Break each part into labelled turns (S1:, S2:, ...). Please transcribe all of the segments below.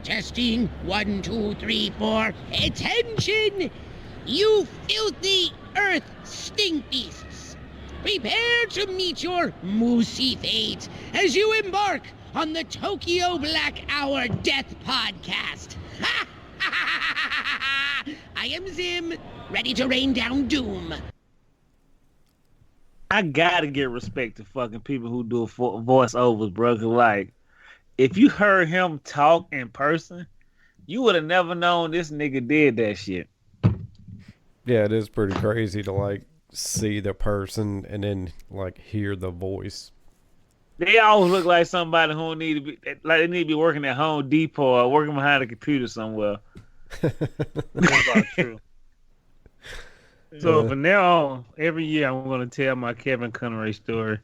S1: Testing. 1, 2, 3, 4. Attention! You filthy earth stink beasts. Prepare to meet your moosey fate as you embark on the Tokyo Black Hour Death Podcast. I am Zim, ready to rain down doom.
S2: I gotta give respect to fucking people who do voiceovers, bro. 'Cause like, if you heard him talk in person, you would have never known this nigga did that shit.
S3: Yeah, it is pretty crazy to like see the person and then like hear the voice.
S2: They always look like somebody who need to be like they need to be working at Home Depot or working behind a computer somewhere. That's about true. So from now on, every year I'm gonna tell my Kevin Conroy story.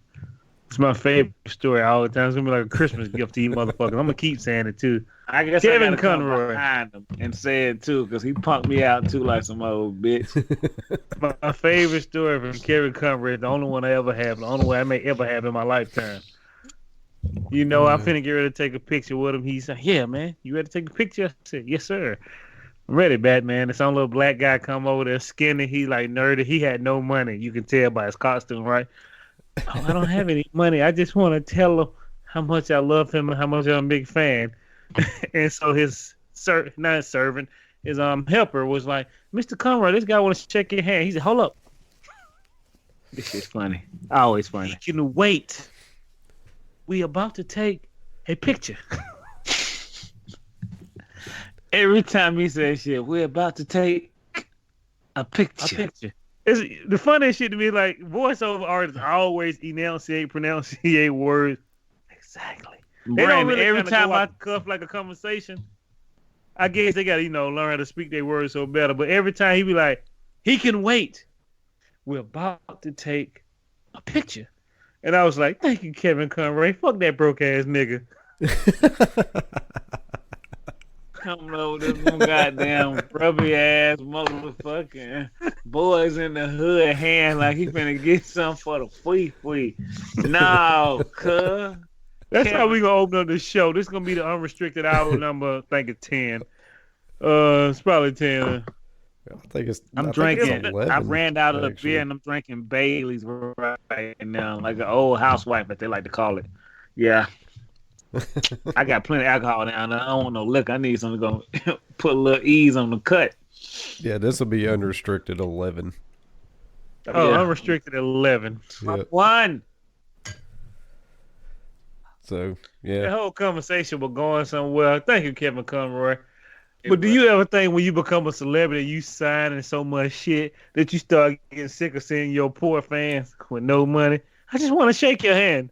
S2: It's my favorite story all the time. It's gonna be like a Christmas gift to you motherfuckers. I'm gonna keep saying it too. I guess Kevin Conroy behind him and say it too, because he punked me out too like some old bitch. My favorite story from Kevin Conroy is the only one I ever have, the only one I may ever have in my lifetime. You know, I'm finna get ready to take a picture with him. He said, "Yeah, man, you ready to take a picture?" I said, "Yes, sir. I'm ready, Batman." This some little black guy come over there, skinny. He like nerdy. He had no money. You can tell by his costume, right? "Oh, I don't have any money. I just want to tell him how much I love him and how much I'm a big fan." And so his his helper was like, "Mr. Conroy, this guy want to shake your hand." He said, "Hold up. This shit's funny. Always funny. He can wait. We about to take a picture." Every time he says shit, "We're about to take a picture." It's, the funniest shit to me, like, voiceover artists always pronunciate words exactly. They don't really every time I cuff like a conversation. I guess they got to, learn how to speak their words so better. But every time he be like, "He can wait. We're about to take a picture." And I was like, "Thank you, Kevin Conroy. Fuck that broke ass nigga." Coming over this goddamn grubby ass motherfucking boys in the hood hand like he finna get something for the free. No, cuz. That's how we gonna open up the show. This is gonna be the unrestricted hour number, I think it's 10. It's probably 10.
S3: I think it's.
S2: I'm drinking. I ran out of the beer and I'm drinking Bailey's right now, like an old housewife, that they like to call it. Yeah. I got plenty of alcohol down there. I don't want no liquor. I need something to go put a little ease on the cut.
S3: Yeah, this will be unrestricted 11.
S2: Oh, yeah. Unrestricted 11.
S3: Yeah.
S2: 1.
S3: So, yeah.
S2: The whole conversation was going somewhere. Thank you, Kevin Conroy. But do you ever think when you become a celebrity, you signing so much shit that you start getting sick of seeing your poor fans with no money? I just want to shake your hand.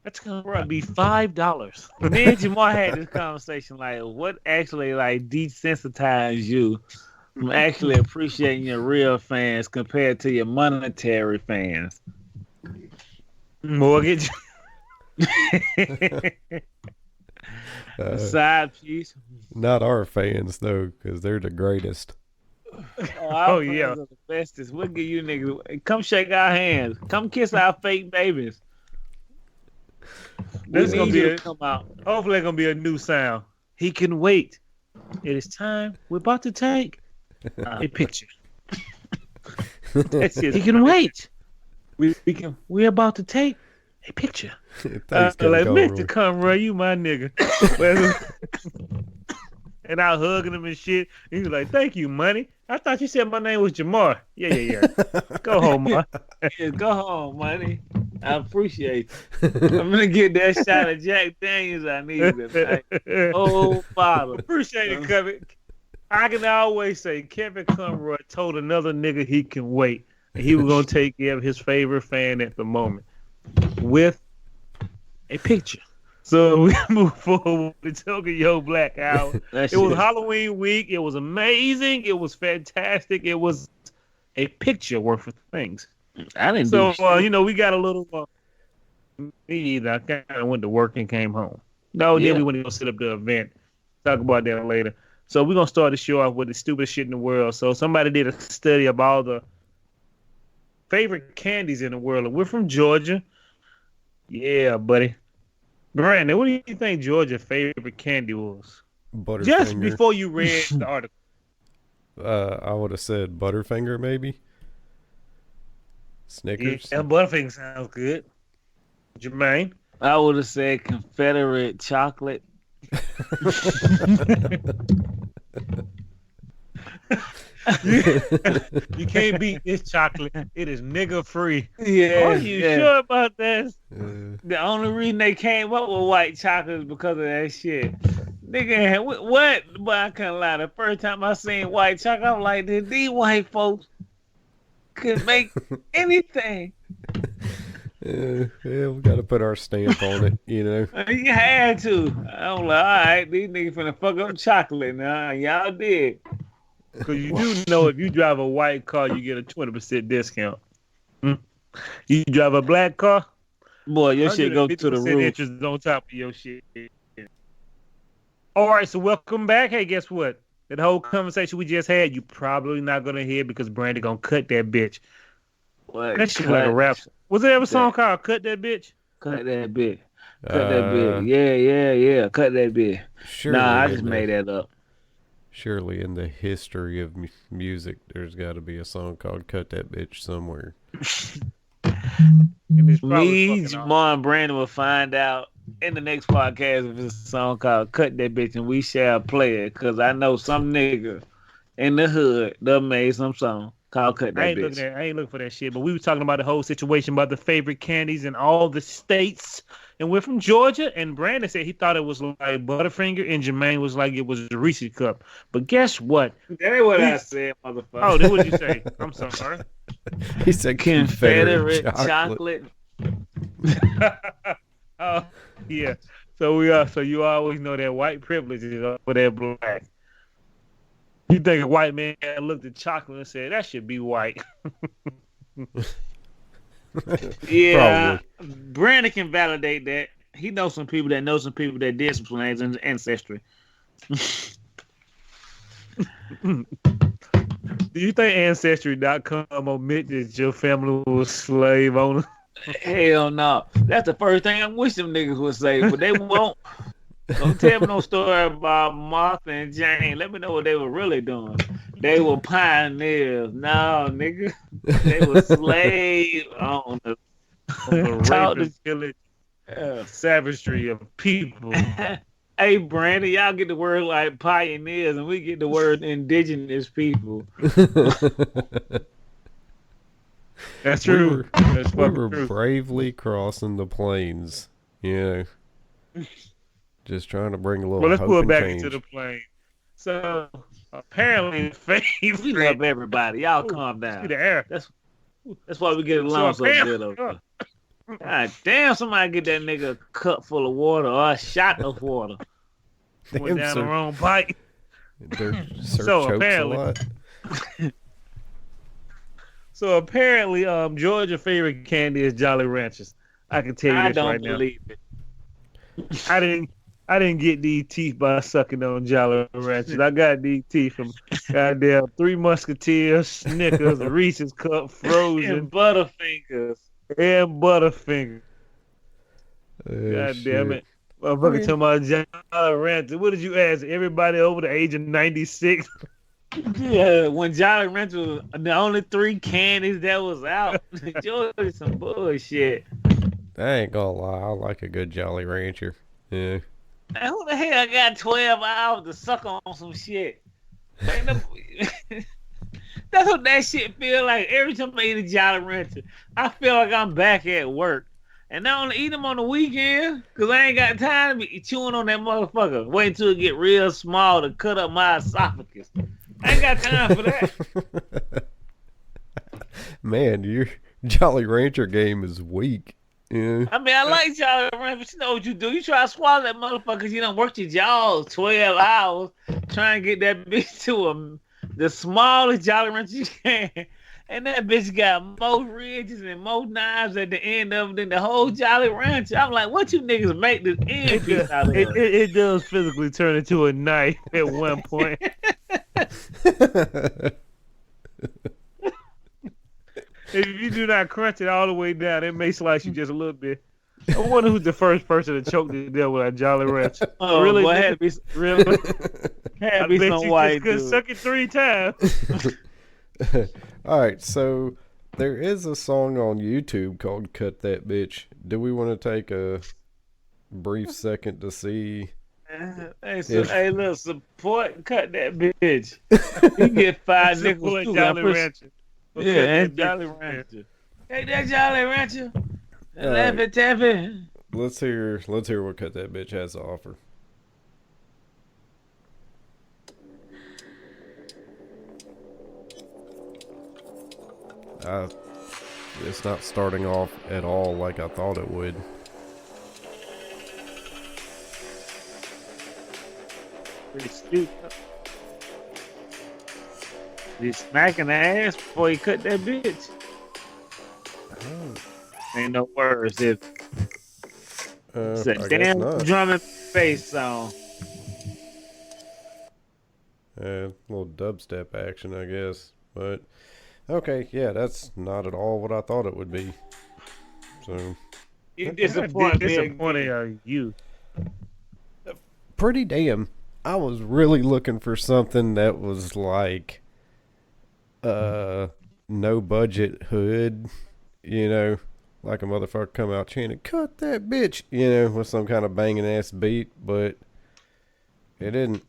S2: That's gonna be $5. Me and Jamar had this conversation, like, what actually like desensitized you from actually appreciating your real fans compared to your monetary fans? Mortgage. Side piece.
S3: Not our fans though, because they're the greatest.
S2: Oh yeah, the bestest. We'll give you niggas. Come shake our hands. Come kiss our fake babies. This is gonna be come out. Hopefully, it's gonna be a new sound. He can wait. It is time. We're about to take a picture. That's it. He can wait. We're about to take a picture. Like, Mr. Conroy, you my nigga. And I hugging him and shit. He was like, "Thank you, money. I thought you said my name was Jamar." Yeah. Go home, man. Yeah, go home, money. I appreciate it. I'm gonna get that shot of Jack Daniels I needed. Like, oh, father. Appreciate it, Kevin. I can always say Kevin Conroy told another nigga he can wait. And he was gonna take care of his favorite fan at the moment with a picture. So we move forward with the Tokyo Black Hour. It was Halloween week. It was amazing. It was fantastic. It was a picture worth of things. I didn't do shit. We got a little... me either. I kind of went to work and came home. Then we went to go set up the event. Talk about that later. So we're going to start the show off with the stupidest shit in the world. So somebody did a study of all the favorite candies in the world. And we're from Georgia. Yeah, buddy. Brandon, what do you think Georgia's favorite candy was? Just
S3: Butterfinger.
S2: before you read the article.
S3: I would have said Butterfinger, maybe. Snickers.
S2: Yeah, Butterfinger sounds good. Jermaine?
S4: I would have said Confederate chocolate.
S2: You can't beat this chocolate. It is nigger free.
S4: Yeah.
S2: Are you sure about that?
S4: The only reason they came up with white chocolate is because of that shit. Nigga, what? But I can't lie. The first time I seen white chocolate, I'm like, these white folks could make anything.
S3: Yeah, we got to put our stamp on it, you know.
S4: You had to. I'm like, all right, these niggas finna fuck up chocolate now. Y'all did.
S2: Because you do know if you drive a white car, you get a 20% discount. You drive a black car,
S4: boy, your shit go to the roof.
S2: Interest on top of your shit. All right, so welcome back. Hey, guess what? That whole conversation we just had, you probably not gonna hear because Brandy gonna cut that bitch.
S4: What?
S2: That shit like a rap. Was there ever a song called "Cut That Bitch"?
S4: Cut that bitch. Cut that bitch. Yeah. Cut that bitch. Nah, I just made that up.
S3: Surely in the history of music, there's got to be a song called "Cut That Bitch" somewhere.
S4: Me, Jamal, and Brandon will find out in the next podcast if it's a song called "Cut That Bitch" and we shall play it. Cause I know some nigga in the hood that made some song called "Cut That Bitch."
S2: I ain't looking for that shit. But we were talking about the whole situation about the favorite candies in all the states. And we're from Georgia, and Brandon said he thought it was like Butterfinger, and Jermaine was like it was a Reese's cup. But guess what?
S4: That ain't what I said, motherfucker.
S2: Oh, that's what you say. I'm sorry.
S3: He said Confederate
S4: chocolate.
S2: Oh, yeah. So we are. So you always know that white privilege is over there black. You think a white man looked at chocolate and said that should be white?
S4: Yeah, probably. Brandon can validate that. He knows some people that did some things in ancestry.
S2: Do you think Ancestry.com admit that your family was slave owners?
S4: Hell no. That's the first thing I wish them niggas would say, but they won't. Don't tell me no story about Martha and Jane. Let me know what they were really doing. They were pioneers. No, nigga. They were slave owners.
S2: Savagery of people.
S4: Hey, Brandon, y'all get the word like pioneers, and we get the word indigenous people.
S2: That's true.
S3: We were bravely crossing the plains. Yeah. Just trying to bring a little.
S2: Well, let's pull it back
S3: change
S2: into the plain. So apparently,
S4: we love everybody. Y'all calm down.
S2: The air.
S4: That's why we get along so good over. God damn! Somebody get that nigga a cup full of water or a shot of water.
S2: Went down the wrong bite.
S3: So apparently.
S2: So apparently, Georgia's favorite candy is Jolly Ranchers. I can tell you this right now. I don't believe it. I didn't get these teeth by sucking on Jolly Ranchers. I got these teeth from goddamn Three Musketeers, Snickers, Reese's Cup, Frozen,
S4: and Butterfingers.
S2: God damn it. Motherfucker talking about Jolly Ranchers. What did you ask? Everybody over the age of 96?
S4: Yeah, when Jolly Ranchers was the only 3 candies that was out. Georgia some bullshit.
S3: I ain't gonna lie, I like a good Jolly Rancher. Yeah.
S4: Man, who the hell got 12 hours to suck on some shit? That's what that shit feel like. Every time I eat a Jolly Rancher, I feel like I'm back at work. And I only eat them on the weekend because I ain't got time to be chewing on that motherfucker. Wait until it get real small to cut up my esophagus. I ain't got time for that.
S3: Man, your Jolly Rancher game is weak. Yeah.
S4: I mean, I like Jolly Rancher, but you know what you do? You try to swallow that motherfucker because you done worked your jaws 12 hours trying to get that bitch to the smallest Jolly Rancher you can. And that bitch got more ridges and more knives at the end of it than the whole Jolly Rancher. I'm like, what you niggas make this end piece out of?
S2: It does physically turn into a knife at one point. If you do not crunch it all the way down, it may slice you just a little bit. I wonder who's the first person to choke to death with a Jolly Rancher.
S4: Oh,
S2: Really?
S4: boy, had to be
S2: Really?
S4: had
S2: I
S4: to be
S2: bet
S4: some
S2: you
S4: white
S2: just could
S4: dude.
S2: suck it 3 times.
S3: All right, so there is a song on YouTube called "Cut That Bitch." Do we want to take a brief second to see?
S4: Hey, look, support, cut that bitch. You get 5 nickels
S2: Support
S4: too.
S2: Jolly
S4: Push-
S2: Rancher.
S4: Yeah, and Jolly Rancher. Take that Jolly Rancher. Laffy Taffy.
S3: Let's hear what "Cut That Bitch" has to offer. It's not starting off at all like I thought it would.
S4: Pretty stupid. He's smacking the ass before he cut that bitch. Ain't no words. It's
S3: I
S4: a
S3: guess
S4: damn
S3: not.
S4: drum and bass song.
S3: A little dubstep action, I guess. But okay, yeah, that's not at all what I thought it would be. So
S4: You disappointed me.
S2: Disappointing you.
S3: pretty damn. I was really looking for something that was like no budget hood, like a motherfucker come out chanting "Cut that bitch," with some kind of banging ass beat, but it didn't.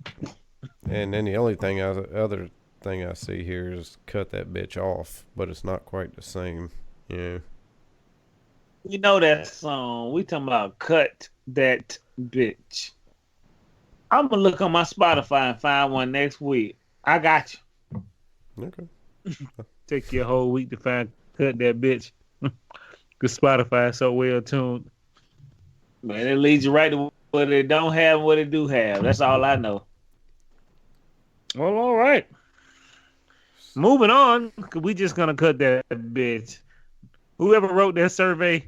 S3: And then the only other thing I see here is "Cut that bitch off," but it's not quite the same.
S4: You know that song. We talking about cut that bitch. I'm gonna look on my Spotify and find one next week. I got you.
S3: Okay.
S2: Take you a whole week to find cut that bitch. Cause Spotify is so well tuned.
S4: Man, it leads you right to what it don't have and what it do have. That's all I know.
S2: Well, all right. Moving on, cause we just gonna cut that bitch. Whoever wrote that survey,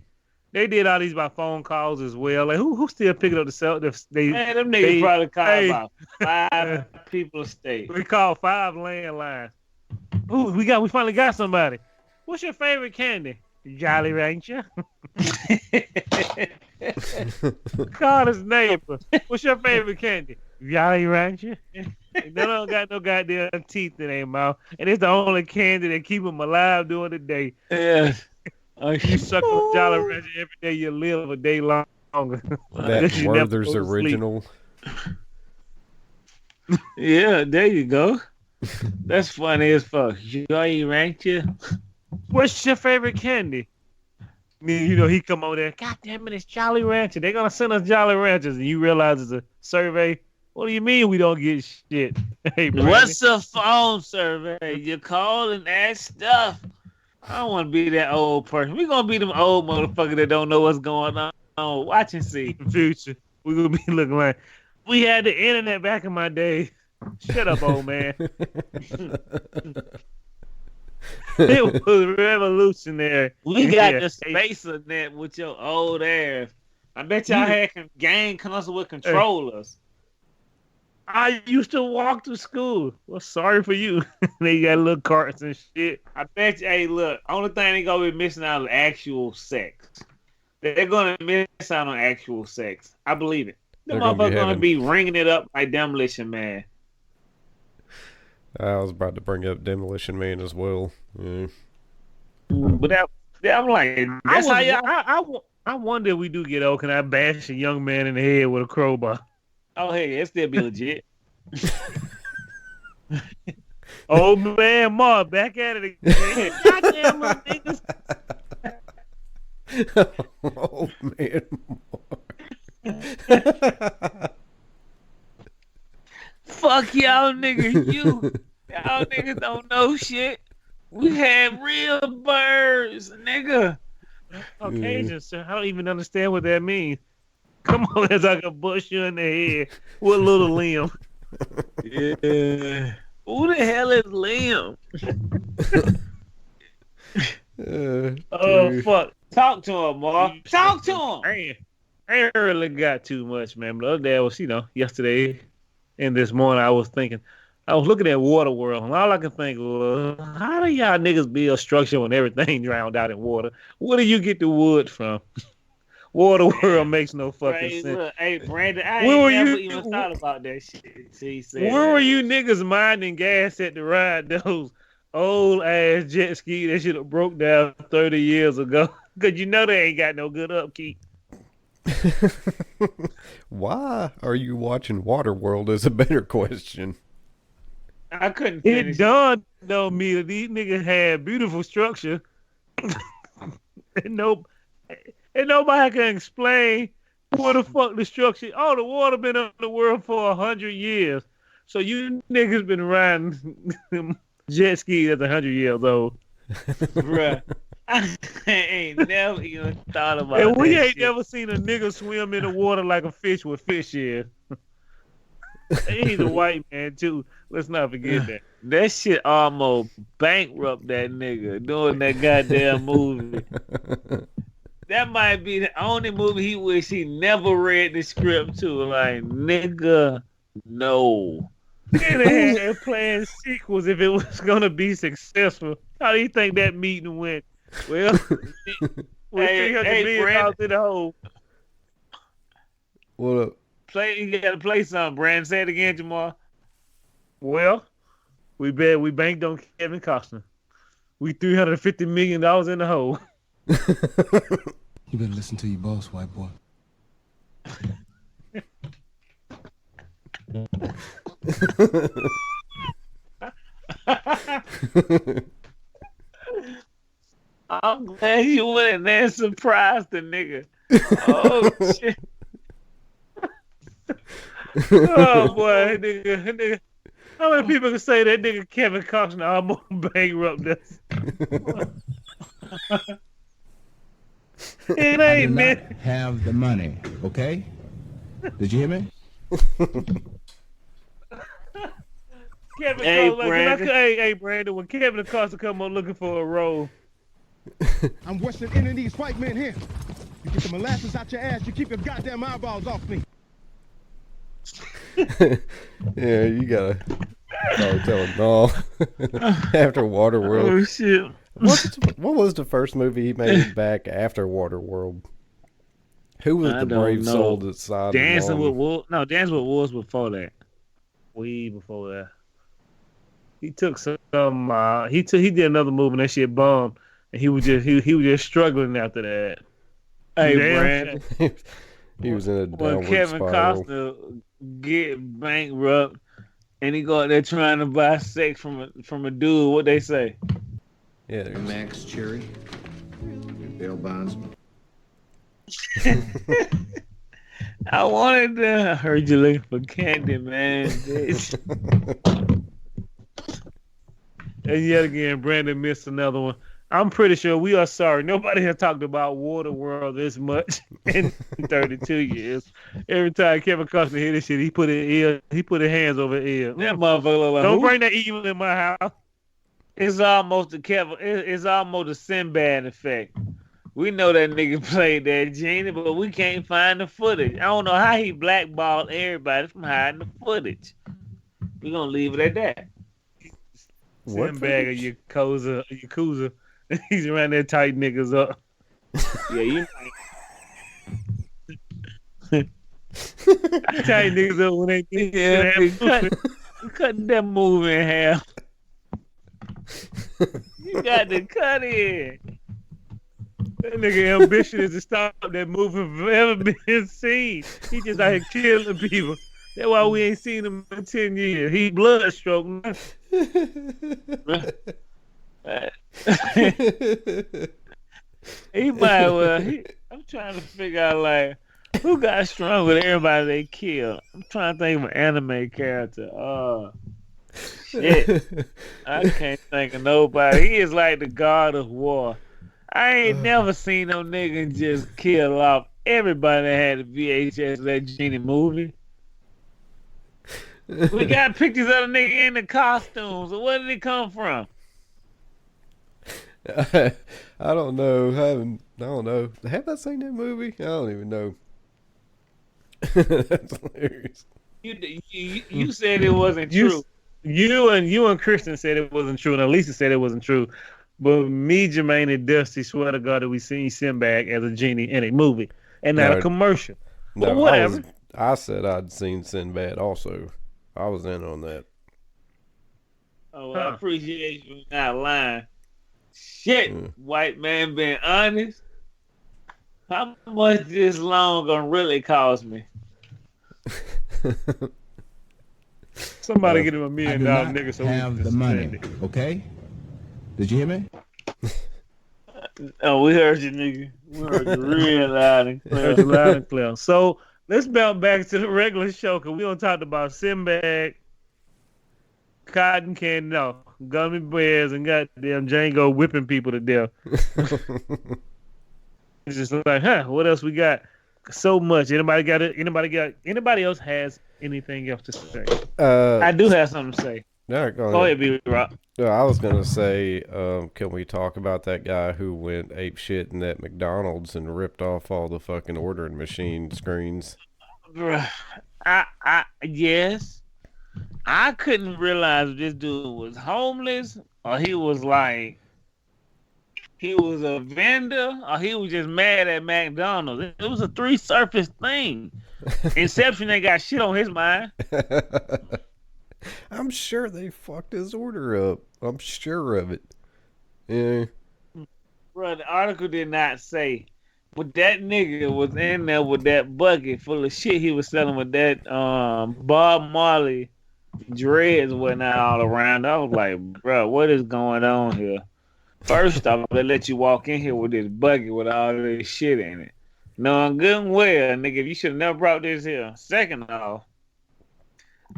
S2: they did all these by phone calls as well. Like who still picking up the cell?
S4: Man, them niggas probably call about 5 people a state.
S2: We called 5 landlines. Ooh, we finally got somebody. What's your favorite candy? Jolly Rancher. Call his neighbor. What's your favorite candy? Jolly Rancher. They don't got no goddamn teeth in their mouth, and it's the only candy that keep them alive during the day.
S4: Yeah.
S2: You suck on Jolly Rancher every day, you live a day longer.
S3: That
S2: You never
S3: Werther's
S2: go to sleep.
S3: original.
S4: Yeah, there you go. That's funny as fuck. Jolly Rancher.
S2: What's your favorite candy? He come over there. God damn it, it's Jolly Rancher. They're gonna send us Jolly Ranchers, and you realize it's a survey. What do you mean we don't get shit? Hey, Brandon.
S4: What's a phone survey? You call and ask stuff. I don't want to be that old person. We're gonna be them old motherfuckers that don't know what's going on. Watch and see.
S2: Future. We're gonna be looking like we had the internet back in my day. Shut up, old man. It was revolutionary.
S4: We got
S2: Yeah.
S4: the spacer net with your old ass. I bet y'all had gang console with controllers.
S2: I used to walk to school. Well, sorry for you. They got little carts and shit.
S4: I bet you, hey, look, only thing they gonna be missing out is actual sex. They're gonna miss out on actual sex. I believe it. The
S3: They're gonna be
S4: motherfuckers gonna
S3: having-
S4: be ringing it up like Demolition Man.
S3: I was about to bring up Demolition Man as well. Yeah.
S4: But I'm like, that's how y'all.
S2: I wonder if we do get old. Can I bash a young man in the head with a crowbar?
S4: Oh, hey, it still be legit.
S2: Old man, Ma, back at it again. Goddamn, my niggas.
S3: Oh man.
S4: Fuck y'all niggas, y'all niggas don't know shit. We had real birds, nigga.
S2: Occasion, sir. I don't even understand what that means. Come on, as I can bust you in the head with a little limb.
S4: Yeah. Who the hell is Liam?
S2: Oh, fuck.
S4: Talk to him, Mark. Talk to him.
S2: I ain't really got too much, man. But the other day was, yesterday and this morning I was looking at Waterworld, and all I can think was, how do y'all niggas build structure when everything drowned out in water? Where do you get the wood from? Waterworld makes no fucking
S4: Hey,
S2: sense.
S4: look, hey, Brandon, I
S2: Where were
S4: ain't never
S2: you-
S4: even thought about that shit till he said
S2: Where were
S4: that.
S2: you niggas minding gas at the ride those old ass jet ski that should have broke down 30 years ago? Cause you know they ain't got no good upkeep.
S3: Why are you watching Waterworld is a better question.
S4: I couldn't finish.
S2: It dawned on me that these niggas had beautiful structure. and nobody can explain what the fuck the structure. Oh, the water been on the world for 100 years. So you niggas been riding jet skis at 100 years old.
S4: Bruh. I ain't never even thought about
S2: And we
S4: that
S2: ain't
S4: shit.
S2: never seen a nigga swim in the water like a fish with fish is. He's a white man too. Let's not forget that.
S4: That shit almost bankrupt that nigga doing that goddamn movie. That might be the only movie he wish he never read the script to. Like, nigga, no.
S2: And they had planned sequels if it was gonna be successful. How do you think that meeting went? Well, with
S4: Hey,
S2: $300 million
S4: Brandon.
S2: in the hole.
S3: What up?
S4: You gotta play something, Brandon. Say it again, Jamal.
S2: Well, we banked on Kevin Costner. We $350 million in the hole.
S5: You better listen to your boss, white boy.
S4: I'm glad you went in there and surprised the nigga. Oh, shit.
S2: Oh boy, nigga. How many people can say that nigga Kevin Costner almost bankrupt us? It
S5: I
S2: ain't
S5: do not
S2: man.
S5: have the money, okay? Did you hear me?
S2: Kevin
S4: Hey,
S2: Costner,
S4: Brandon.
S2: hey, Brandon, when Kevin Costner come on looking for a role,
S6: I'm Western ending these white men here. You get the molasses out your ass, you keep your goddamn eyeballs off me.
S3: Yeah, you gotta tell him no. After Waterworld.
S4: Oh, shit.
S3: What was the first movie he made back after Waterworld? Who was
S4: I
S3: the
S4: don't
S3: brave
S4: know.
S3: soul that sighed
S4: Dancing with
S3: along?
S4: Wolves. No, Dancing with Wolves before that.
S2: way before that, he took some. He did another movie and that shit bombed, and he was just struggling after that.
S4: Hey,
S2: Damn.
S4: Brandon.
S3: He was in a
S4: When
S3: downward
S4: Kevin
S3: spiral.
S4: Costner get bankrupt and he go out there trying to buy sex from a dude, what they say?
S3: Yeah, there's-
S7: Max Cherry, bail bondsman.
S4: I heard you looking for candy, man. Bitch.
S2: And yet again, Brandon missed another one. I'm pretty sure we are sorry. Nobody has talked about Waterworld this much in 32 years. Every time Kevin Costner hear this shit, he put his hands over his ear.
S4: That motherfucker look like
S2: Don't
S4: who?
S2: bring that evil in my house.
S4: It's almost it's almost a Sinbad effect. We know that nigga played that genie, but we can't find the footage. I don't know how he blackballed everybody from hiding the footage. We're gonna leave it at that.
S3: What
S2: Sandbag of Yakuza. He's around there tight niggas up.
S4: Yeah, you
S2: Tight niggas up when they
S4: yeah, cutting that movie in half. You got to cut it.
S2: That nigga ambition is to stop that movie from ever being seen. He just out here killing people. That's why we ain't seen him in 10 years. He blood stroke. Man. He might well. I'm trying to figure out like who got strong with everybody they killed. I'm trying to think of an anime character. Shit. I can't think of nobody. He is like the god of war. I ain't never seen no nigga just kill off everybody that had a VHS of that genie movie. We got pictures of the nigga in the costumes. So where did he come from?
S3: I don't know. I don't know. Have I seen that movie? I don't even know. That's hilarious.
S4: You said it wasn't true.
S2: You and Christian said it wasn't true, and Elisa said it wasn't true. But me, Jermaine, and Dusty swear to God that we seen Sinbad as a genie in a movie. and not
S3: No.
S2: a commercial. But
S3: No,
S2: whatever.
S3: I said I'd seen Sinbad also. I was in on that.
S4: Oh, I appreciate you not lying. Shit, white man being honest. How much this loan gonna really cost me?
S2: Somebody get him $1
S5: I
S2: million
S5: do not
S2: nigga so
S5: have
S2: we
S5: the
S2: can
S5: money.
S2: send it.
S5: Okay? Did you hear me?
S4: Oh, we heard you, nigga. We heard you real loud and clear.
S2: Heard you loud and clear. So let's bounce back to the regular show because we don't talk about Sinbad, Cotton Candy, no, Gummy Bears, and goddamn Django whipping people to death. It's just like, what else we got? So much. Anybody else has anything else to say?
S4: I do have something to say. Go ahead, B-Rock.
S3: I was gonna say, can we talk about that guy who went ape shit in that McDonald's and ripped off all the fucking ordering machine screens?
S4: Bruh, yes. I couldn't realize if this dude was homeless or he was a vendor or he was just mad at McDonald's. It was a three-surface thing. Inception ain't got shit on his mind.
S3: I'm sure they fucked his order up. I'm sure of it. Yeah.
S4: Bro, the article did not say, but that nigga was in there with that bucket full of shit he was selling with that Bob Marley dreads went all around. I was like, bro, what is going on here? First off, they let you walk in here with this bucket with all this shit in it. Knowing good and well, nigga, you should have never brought this here. Second off,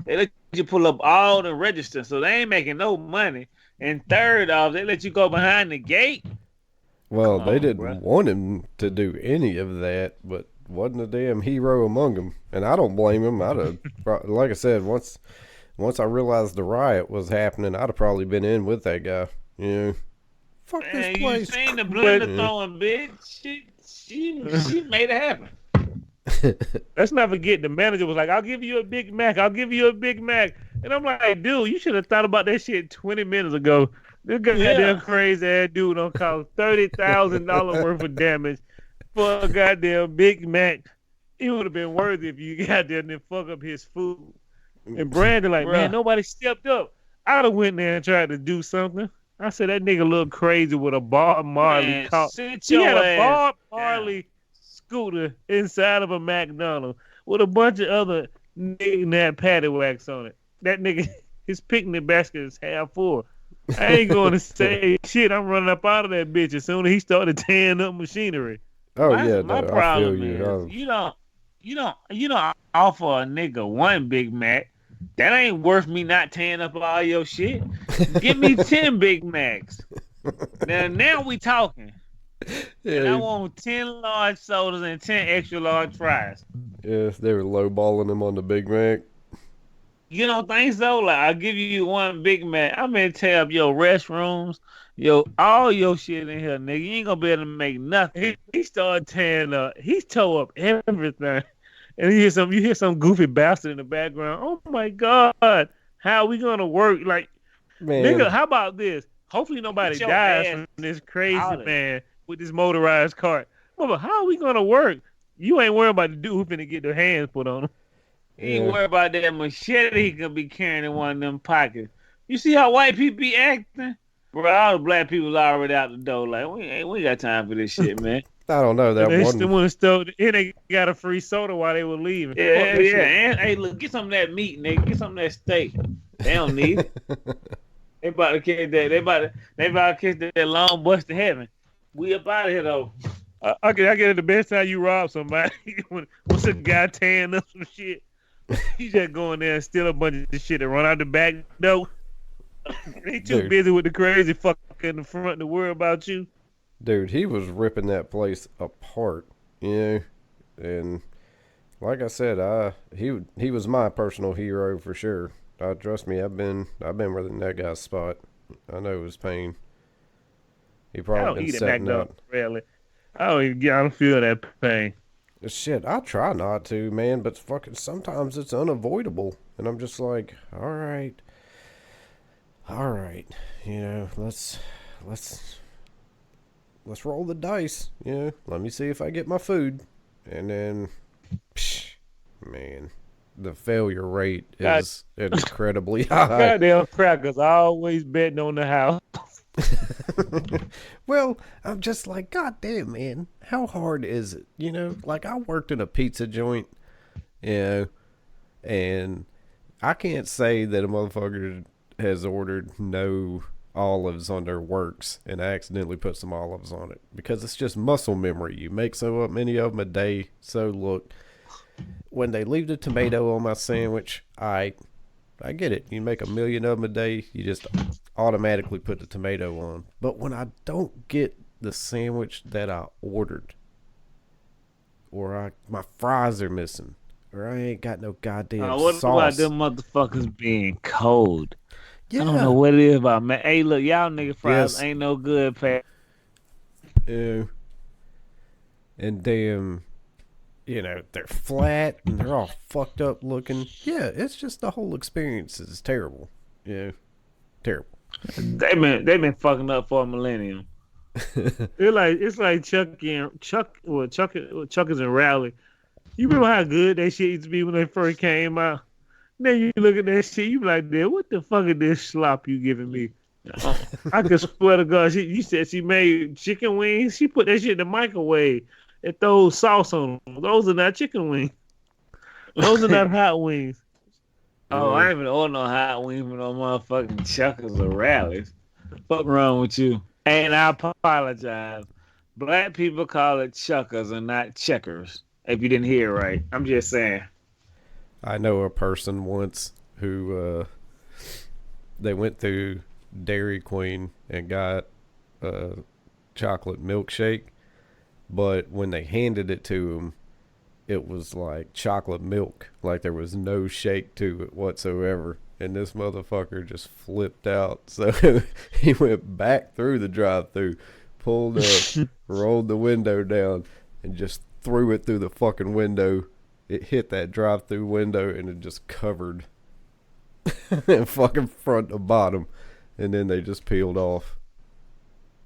S4: they let you pull up all the registers, so they ain't making no money. And third off, they let you go behind the gate.
S3: Well, they didn't want him to do any of that, but wasn't a damn hero among them. And I don't blame him. I'd have, like I said, once I realized the riot was happening, I'd have probably been in with that guy. You know, fuck this place.
S4: You seen the blender throwing bitch? She made it happen.
S2: Let's not forget the manager was like, I'll give you a Big Mac. I'll give you a Big Mac. And I'm like, dude, you should have thought about that shit 20 minutes ago. This goddamn crazy ass dude don't cost $30,000 worth of damage for a goddamn Big Mac. It would have been worthy if you got there and then fuck up his food. And Brandon like, man, nobody stepped up. I'd have went there and tried to do something. I said that nigga look crazy with a Bob Marley car. He had a Bob Marley scooter inside of a McDonald's with a bunch of other knick-knack patty wax on it. That nigga, his picnic basket is half full. I ain't going to say shit. I'm running up out of that bitch as soon as he started tearing up machinery.
S3: Oh
S4: My problem is you don't offer a nigga one Big Mac. That ain't worth me not tearing up all your shit. Give me 10 Big Macs. Now we talking.
S3: Yeah,
S4: and I want 10 large sodas and 10 extra large fries.
S3: Yeah, they were lowballing him on the Big Mac.
S4: You don't think so? Like, I'll give you one Big Mac. I'm gonna tear up your restrooms, all your shit in here, nigga. You ain't gonna be able to make nothing.
S2: He started tearing up. He tore up everything. And you hear some goofy bastard in the background. Oh my God, how are we gonna work? Like, nigga, how about this? Hopefully nobody dies from this crazy man with this motorized cart. But how are we gonna work? You ain't worried about the dude who finna get their hands put on him.
S4: He ain't worried about that machete he could be carrying in one of them pockets. You see how white people be acting? Bro, all the black people already out the door. Like, we ain't got time for this shit, man.
S3: I don't know that
S2: one. The one stole, and they got a free soda while they were leaving.
S4: Yeah. And hey, look, get some of that meat, nigga. Get some of that steak. They don't need it. They about to catch that. They about to catch that long bus to heaven. We up out of here though.
S2: I get it the best time you rob somebody when a guy tearing up some shit. You just go in there and steal a bunch of shit and run out the back door. They too busy with the crazy fucker in the front to worry about you.
S3: Dude, he was ripping that place apart, and like I said, he was my personal hero for sure. Trust me, I've been within that guy's spot. I know his pain. He probably been setting up.
S2: Really, I don't feel that pain.
S3: Shit, I try not to, man, but fucking sometimes it's unavoidable, and I'm just like, all right, let's roll the dice. Let me see if I get my food. And then, man, the failure rate is incredibly high.
S2: Goddamn crackers always betting on the house.
S3: Well, I'm just like, God damn, man, how hard is it? You know, like I worked in a pizza joint, you know, and I can't say that a motherfucker has ordered no olives on their works and accidentally put some olives on it, because it's just muscle memory. You make so many of them a day. So look, when they leave the tomato on my sandwich, I get it. You make 1 million of them a day, you just automatically put the tomato on. But when I don't get the sandwich that I ordered, or my fries are missing, or I ain't got no goddamn
S4: what
S3: sauce.
S4: about them motherfuckers being cold?
S3: Yeah.
S4: I don't know what it is about, man. Hey, look, y'all nigga fries
S3: Yes.
S4: ain't no good, Pat.
S3: And damn, you know, they're flat and they're all fucked up looking. Yeah, it's just the whole experience is terrible. Yeah, terrible.
S4: They been fucking up for a millennium.
S2: It's like Chuckers and Rally. You remember how good that shit used to be when they first came out? Then you look at that shit, you be like, "Damn, what the fuck is this slop you giving me?" I could swear to God, you said she made chicken wings. She put that shit in the microwave and throw sauce on them. Those are not chicken wings. Those are not hot wings.
S4: Oh, I ain't even order no hot wings from no motherfucking Chuckers or Rallies. Fuck wrong with you? And I apologize. Black people call it Chuckers and not Checkers. If you didn't hear right, I'm just saying.
S3: I know a person once who they went through Dairy Queen and got a chocolate milkshake, but when they handed it to him, it was like chocolate milk, like there was no shake to it whatsoever. And this motherfucker just flipped out. So he went back through the drive-thru, pulled up, rolled the window down, and just threw it through the fucking window. It hit that drive-through window and it just covered fucking front to bottom. And then they just peeled off.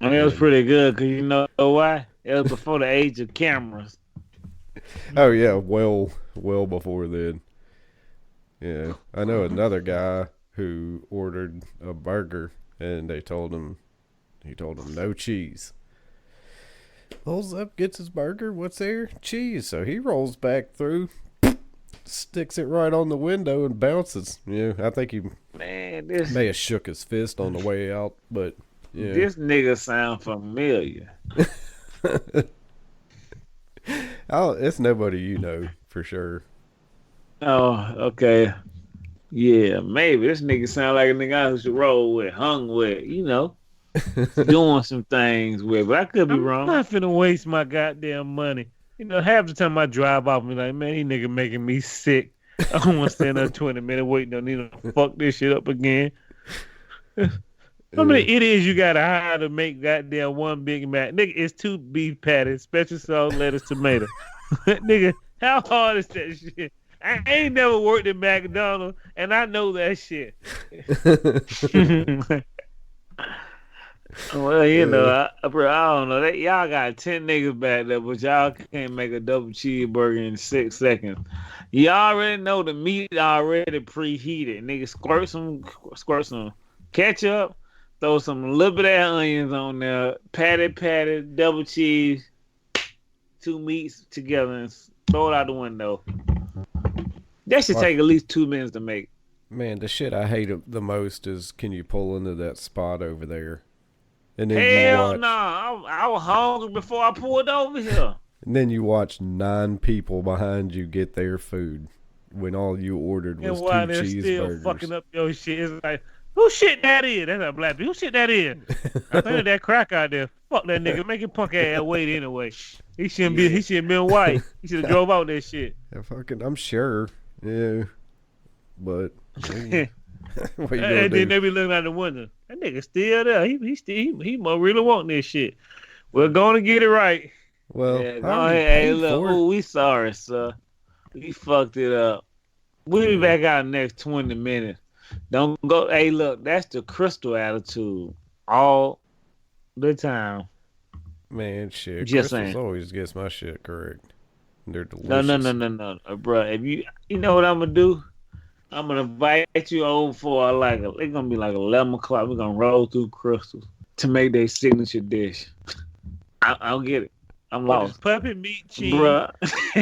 S4: I mean, it was pretty good because you know why? It was before the age of cameras.
S3: Oh yeah, well before then. Yeah, I know another guy who ordered a burger and he told him no cheese. Rolls up, gets his burger. What's there? Cheese. So he rolls back through, sticks it right on the window and bounces. Yeah, I think he may have shook his fist on the way out, but yeah.
S4: This nigga sound familiar.
S3: Oh, it's nobody you know for sure.
S4: Oh, okay. Yeah, maybe this nigga sound like a nigga I should roll with, hung with, you know. Doing some things with, but I could be wrong.
S2: I'm not finna waste my goddamn money. You know, half the time I drive off and be like, man, these nigga making me sick. I don't want to stand there 20 minutes waiting on you to fuck this shit up again. How many idiots you gotta hire to make goddamn one Big Mac? Nigga, it's 2 beef patties, special sauce, lettuce, tomato. Nigga, how hard is that shit? I ain't never worked at McDonald's, and I know that shit.
S4: Well, you know, I don't know. Y'all got 10 niggas back there, but y'all can't make a double cheeseburger in 6 seconds. You already know the meat already preheated. Nigga, squirt some ketchup, throw some little bit of onions on there, patty, double cheese, 2 meats together, and throw it out the window. That should take at least 2 minutes to make.
S3: Man, the shit I hate the most is, can you pull into that spot over there? And then
S4: Hell no. I was hungry before I pulled over here.
S3: And then you watch 9 people behind you get their food when all you ordered was 2 cheeseburgers.
S2: And while they're still fucking up your shit, it's like, who shit that is? That's not black people. Who shit that is? I think that crack out there. Fuck that nigga. Make him punk ass wait anyway. He shouldn't been white. He should have drove out that shit.
S3: Yeah, I'm sure. Yeah. But what you
S2: and then they be looking out the window. That nigga still there. He must really want this shit. We're gonna get it right.
S3: Well,
S4: yeah, go ahead. Hey, look. Oh, we sorry, sir. We fucked it up. We'll be back out in the next 20 minutes. Don't go. Hey, look. That's the Crystal attitude all the time.
S3: Man, shit.
S4: Just
S3: Crystal's
S4: saying.
S3: always gets my shit correct. They're delicious.
S4: No, bro. If you know what I'm gonna do? I'm gonna invite you over for it's gonna be like 11 o'clock. We're gonna roll through Crystals to make their signature dish. I don't get it. I'm lost.
S2: Puppy meat cheese,
S4: Bruh.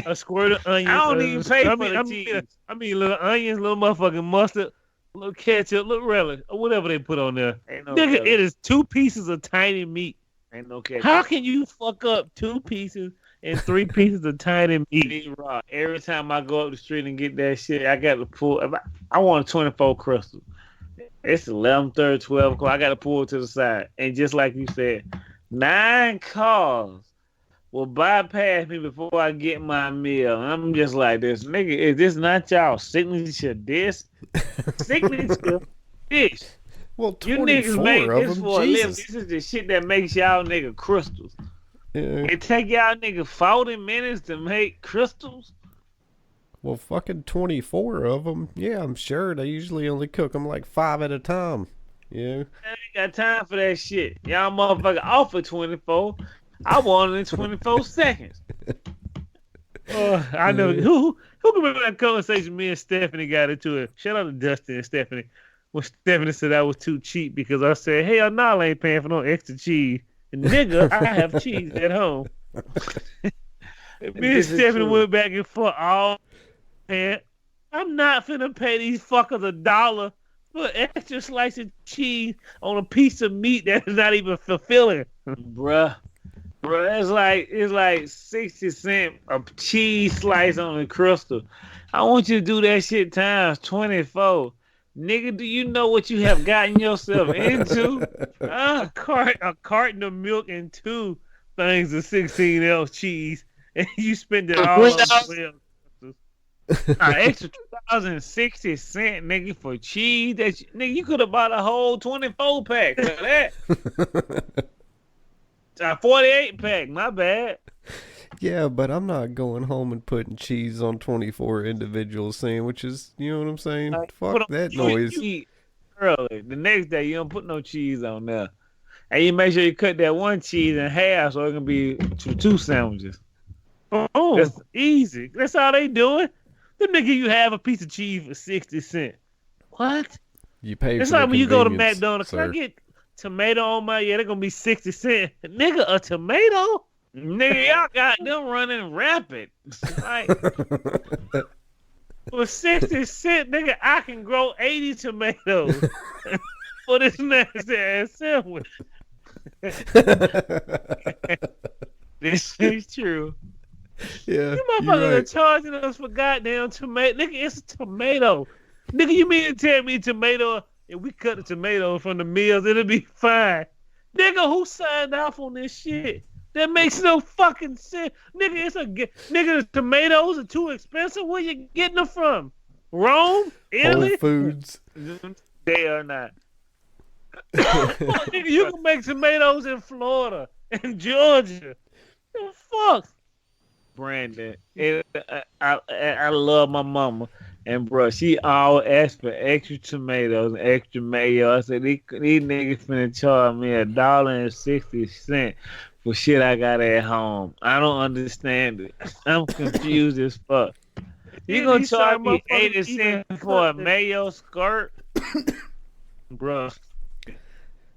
S2: a squirt of onions.
S4: I don't even pay for the cheese.
S2: I mean, little onions, little motherfucking mustard, little ketchup, little relish, or whatever they put on there.
S4: Ain't no
S2: Nigga,
S4: relish.
S2: it is 2 pieces of tiny meat.
S4: Ain't no ketchup.
S2: How can you fuck up 2 pieces and 3 pieces of tiny meat?
S4: Raw. Every time I go up the street and get that shit, I got to pull. I want a 24 Crystal. It's 11:30, 12 o'clock. I got to pull it to the side. And just like you said, 9 cars will bypass me before I get my meal. And I'm just like, this nigga, is this not y'all signature dish? Signature dish.
S3: Well,
S4: You
S3: 24
S4: niggas make
S3: of
S4: this
S3: them,
S4: for a living.
S3: Jesus.
S4: This is the shit that makes y'all nigga Crystals.
S3: Yeah.
S4: It take y'all nigga 40 minutes to make Crystals?
S3: Well, fucking 24 of them. Yeah, I'm sure they usually only cook them like 5 at a time. Yeah.
S4: I ain't got time for that shit. Y'all motherfucker offer 24. I want it in 24 seconds.
S2: I know who can remember that conversation me and Stephanie got into it. Shout out to Dustin and Stephanie. When Stephanie said I was too cheap because I said, hell no, I ain't paying for no extra cheese. And nigga, I have cheese at home. Me and Stephanie went back and forth all man. I'm not finna pay these fuckers $1 for an extra slice of cheese on a piece of meat that is not even fulfilling.
S4: Bruh, it's like 60 cents a cheese slice on a Crystal. I want you to do that shit times 24. Nigga, do you know what you have gotten yourself into?
S2: A carton of milk and 2 things of 16L cheese, and you spend it all on
S4: an extra 2,060 cents, nigga, for cheese. Nigga, you could have bought a whole 24 pack for that. A 48 pack, my bad.
S3: Yeah, but I'm not going home and putting cheese on 24 individual sandwiches. You know what I'm saying? Fuck that noise.
S4: Early. The next day, you don't put no cheese on there. And you make sure you cut that one cheese in half so it can be 2 sandwiches.
S2: Oh, that's easy. That's all they doing. Them nigga, you have a piece of cheese for 60 cents. What?
S3: You pay
S2: it's
S3: for
S2: like when you go to
S3: convenience,
S2: McDonald's.
S3: sir.
S2: Can I get tomato on my? Yeah, they're gonna be 60 cents. Nigga, a tomato?
S4: Nigga, y'all got them running rapid. Like,
S2: for 60 cents, nigga, I can grow 80 tomatoes for this nasty ass sandwich. This is true.
S3: Yeah,
S2: You
S3: you're
S2: motherfuckers are
S3: right.
S2: charging us for goddamn tomato. Nigga, it's a tomato. Nigga, you mean to tell me tomato, if we cut the tomato from the meals, it'll be fine. Nigga, who signed off on this shit? That makes no fucking sense. Nigga, nigga, the tomatoes are too expensive. Where you getting them from? Rome? Italy?
S3: Whole Foods.
S4: they are not.
S2: Nigga, you can make tomatoes in Florida, Georgia. The fuck?
S4: Brandon, I love my mama. And, bro, she always asked for extra tomatoes and extra mayo. I said, these niggas finna charge me $1.60 for shit I got at home. I don't understand it. I'm confused as fuck. You gonna charge me 80 cents for a mayo skirt?
S2: Bro.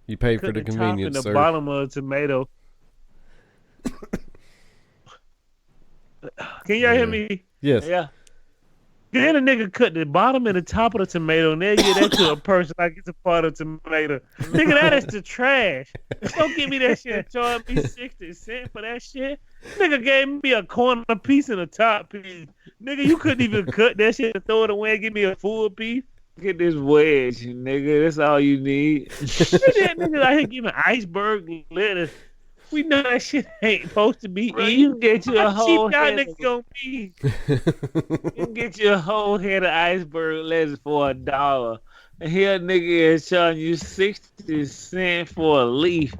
S3: You pay for the convenience,
S2: top and the
S3: sir.
S2: bottom of a tomato. Can y'all hear me?
S3: Yes.
S4: Yeah.
S2: Then a nigga cut the bottom and the top of the tomato, and they give that to a person like it's a part of tomato. Nigga, that is the trash. Don't give me that shit and charge me 60 cents for that shit. Nigga gave me a corner piece and a top piece. Nigga, you couldn't even cut that shit and throw it away and give me a full piece.
S4: Get this wedge, nigga. That's all you need.
S2: That nigga out here giving iceberg lettuce. We know that shit ain't supposed to be
S4: Bro,
S2: eaten.
S4: you get you a
S2: How
S4: whole
S2: cheap y'all
S4: head
S2: niggas gonna be?
S4: You can get you a whole head of iceberg lettuce for $1. And here a nigga is charging you 60 cents for a leaf.